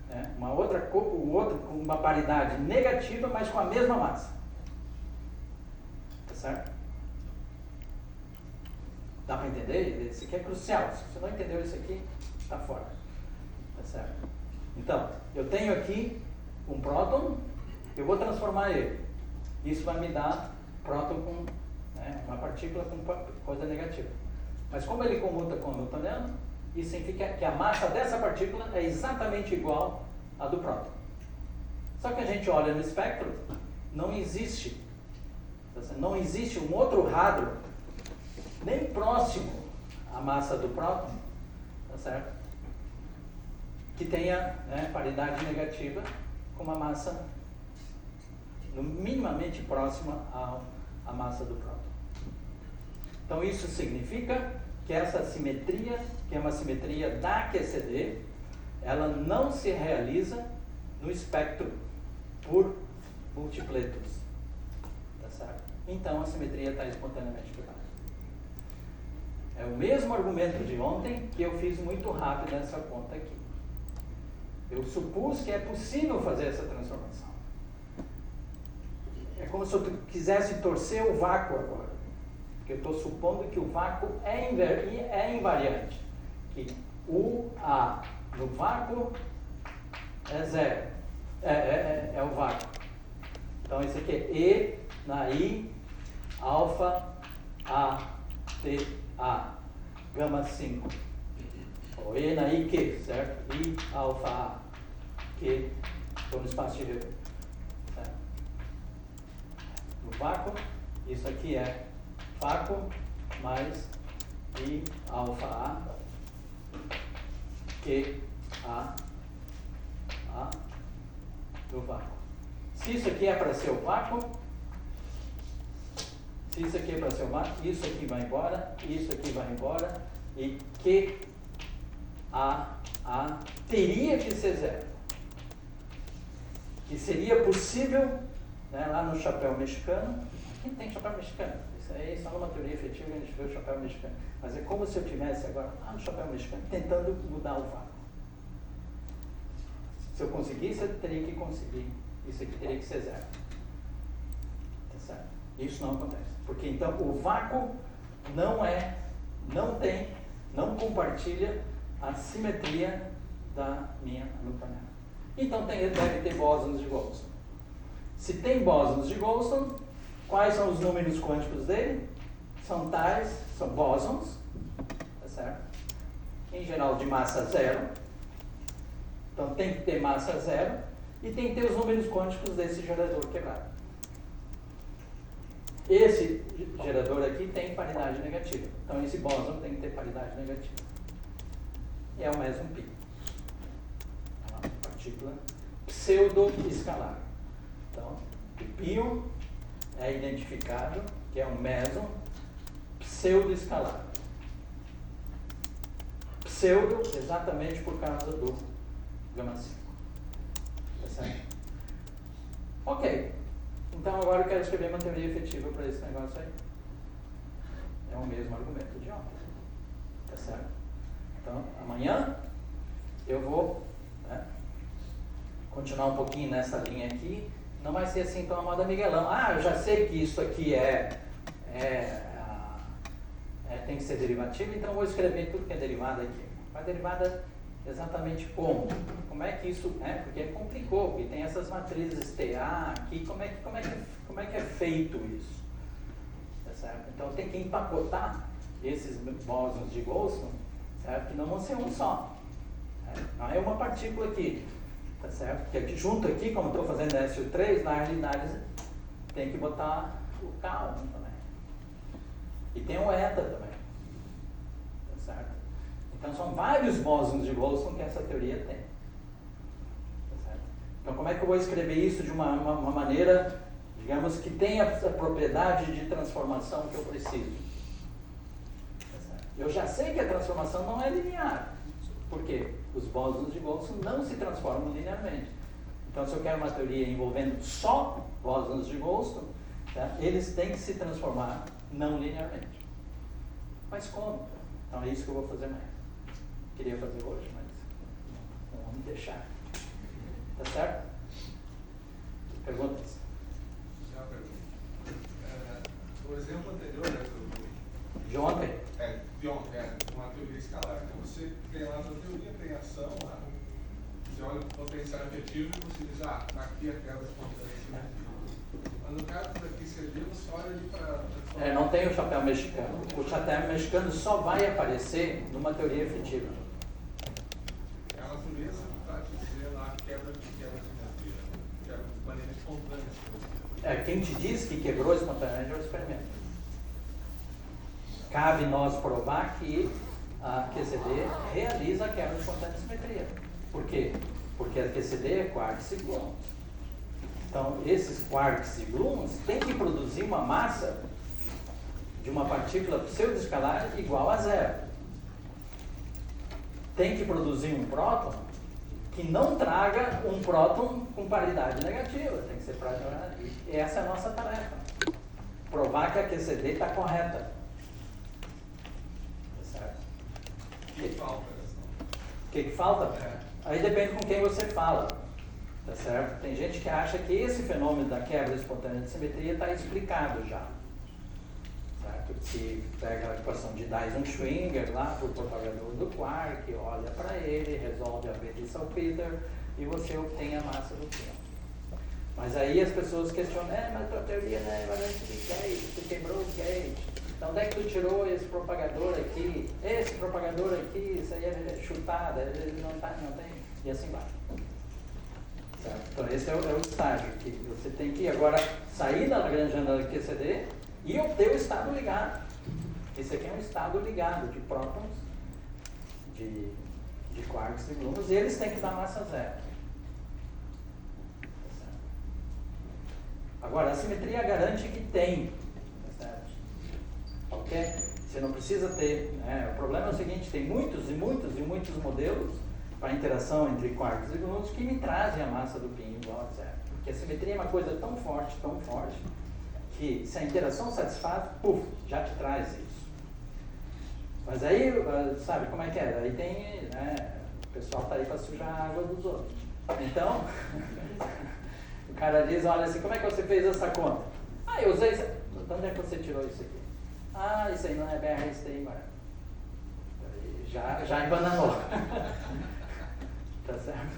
né? O outro com uma paridade negativa, mas com a mesma massa. Tá certo? Dá para entender? Isso aqui é crucial. Se você não entendeu isso aqui, está fora. Tá certo? Então, eu tenho aqui um próton, eu vou transformar ele. Isso vai me dar próton com, né, uma partícula com coisa negativa. Mas como ele comuta com o hamiltoniano, isso significa que a massa dessa partícula é exatamente igual à do próton. Só que a gente olha no espectro, não existe um outro hadron nem próximo à massa do próton, tá certo? Que tenha, né, paridade negativa com uma massa minimamente próxima à massa do próton. Então isso significa que essa simetria, que é uma simetria da QCD, ela não se realiza no espectro por multipletos. Tá certo? Então a simetria está espontaneamente quebrada. É o mesmo argumento de ontem que eu fiz muito rápido nessa conta aqui. Eu supus que é possível fazer essa transformação. É como se eu quisesse torcer o vácuo agora. Porque eu estou supondo que o vácuo é invariante. Que o A no vácuo é zero. É o vácuo. Então isso aqui é E na I, alfa, A, T, A, gama 5. Ou E na I, Q, certo? I, alfa, A, Q, Estou no espaço de Hilbert. Certo? No vácuo, isso aqui é vácuo mais I alfa A Q A do vácuo. Se isso aqui é para ser o vácuo, se isso aqui é para ser o vácuo, isso aqui vai embora, isso aqui vai embora, e Q A teria que ser zero. Que seria possível, né, lá no chapéu mexicano. Quem tem chapéu mexicano? Isso aí só numa teoria efetiva a gente vê o chapéu mexicano. Mas é como se eu tivesse agora lá no chapéu mexicano tentando mudar o vácuo. Se eu conseguisse, eu teria que conseguir. Isso aqui teria que ser zero. Tá certo? Isso não acontece. Porque então o vácuo não compartilha a simetria da minha nuklear. Então deve ter bósons de Goldstone. Se tem bósons de Goldstone, quais são os números quânticos dele? São bósons, tá certo? Em geral de massa zero. Então tem que ter massa zero e tem que ter os números quânticos desse gerador quebrado. Esse gerador aqui tem paridade negativa. Então esse bóson tem que ter paridade negativa. E é o meson π. É uma partícula pseudo-escalar. Então, o pion é identificado que é um meson pseudo-escalar. Pseudo exatamente por causa do gama 5. Tá certo? Ok. Então agora eu quero escrever uma teoria efetiva para esse negócio aí. É o mesmo argumento de ontem. Tá certo? Então, amanhã eu vou, né, continuar um pouquinho nessa linha aqui. Não vai ser assim tão a moda Miguelão. Eu já sei que isso aqui tem que ser derivativo, então eu vou escrever tudo que é derivada aqui. Mas derivada exatamente como? Como é que isso é? Porque complicou, porque tem essas matrizes TA aqui, como é que é feito isso? Tá certo? Então tem que empacotar esses bósons de Goldstone, certo? Que não vão ser um só. Não é uma partícula aqui, tá certo? Porque aqui, junto aqui, como estou fazendo SU3, na realidade tem que botar o K1 também. E tem o eta também. Tá certo? Então são vários bósons de Goldstone que essa teoria tem. Tá certo? Então como é que eu vou escrever isso de uma maneira, digamos, que tenha a propriedade de transformação que eu preciso? Tá certo? Eu já sei que a transformação não é linear. Por quê? Os bósons de Goldstone não se transformam linearmente. Então se eu quero uma teoria envolvendo só bósons de Goldstone, tá, eles têm que se transformar não linearmente. Mas como? Então é isso que eu vou fazer amanhã. Queria fazer hoje, mas não vou me deixar. Tá certo? Perguntas? Uma pergunta. O exemplo anterior, né, De ontem? De ontem, uma teoria escalar. Então você tem lá a sua teoria, tem ação lá. Você olha o potencial efetivo e você diz, aqui é aquela espontânea. Mas no caso daqui, você viu, só olha ali para... não tem o chapéu mexicano. O chapéu mexicano só vai aparecer numa teoria efetiva. É a natureza para dizer lá quebra de simetria. Quebra de maneira espontânea. Quem te diz que quebrou espontaneamente é o experimento. Cabe nós provar que a QCD realiza a quebra espontânea de simetria. Por quê? Porque a QCD é quarks e gluons. Então, esses quarks e gluons têm que produzir uma massa de uma partícula pseudoescalar igual a zero. Tem que produzir um próton que não traga um próton com paridade negativa. Tem que ser próton. E essa é a nossa tarefa. Provar que a QCD está correta. Tá certo? O que falta? O que falta? Aí depende com quem você fala. Tá certo? Tem gente que acha que esse fenômeno da quebra espontânea de simetria está explicado já. Certo? Que pega a equação de Dyson-Schwinger lá para o propagador do quark, olha para ele, resolve a Bethe-Salpeter e você obtém a massa do tempo. Mas aí as pessoas questionam, mas a tua teoria não é invariante de gauge, tu quebrou o gauge. Então onde é que tu tirou esse propagador aqui? Esse propagador aqui, isso aí é chutada, ele não tem, e assim vai. Certo? Então esse é o estágio, que você tem que agora sair da grande janela QCD e obter o estado ligado. Esse aqui é um estado ligado de prótons, de quarks e gluons, e eles têm que dar massa zero. Agora, a simetria garante que tem, tá certo? Ok? Você não precisa ter, né? O problema é o seguinte, tem muitos modelos para interação entre quarks e gluons que me trazem a massa do π igual a zero. Porque a simetria é uma coisa tão forte, que se a interação satisfaz, puf, já te traz isso. Mas aí, sabe como é que é? Aí tem, né, o pessoal tá aí para sujar a água dos outros. Então, o cara diz, olha assim, como é que você fez essa conta? Ah, eu usei isso. De onde é que você tirou isso aqui? Ah, isso aí não é BRST, mano. Já embananou. Tá certo?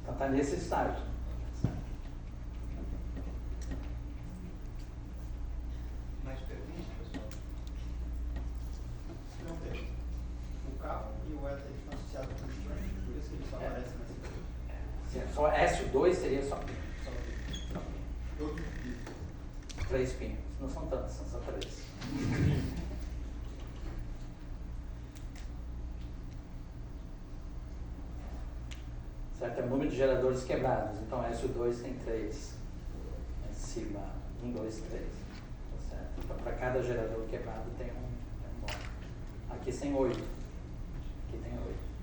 Então tá nesse estágio. Mais perguntas, pessoal? Não tem. O carro e o éter estão associados com o estranho, por isso que eles só aparecem nessa Só S2 seria só π. Só Todos 3 π. Não são tantos, são só 3. Certo? É o número de geradores quebrados. Então SO2 tem 3. É sigma 1, 2, 3. Tá certo? Então para cada gerador quebrado tem um bônus. Aqui tem 8. Aqui tem 8.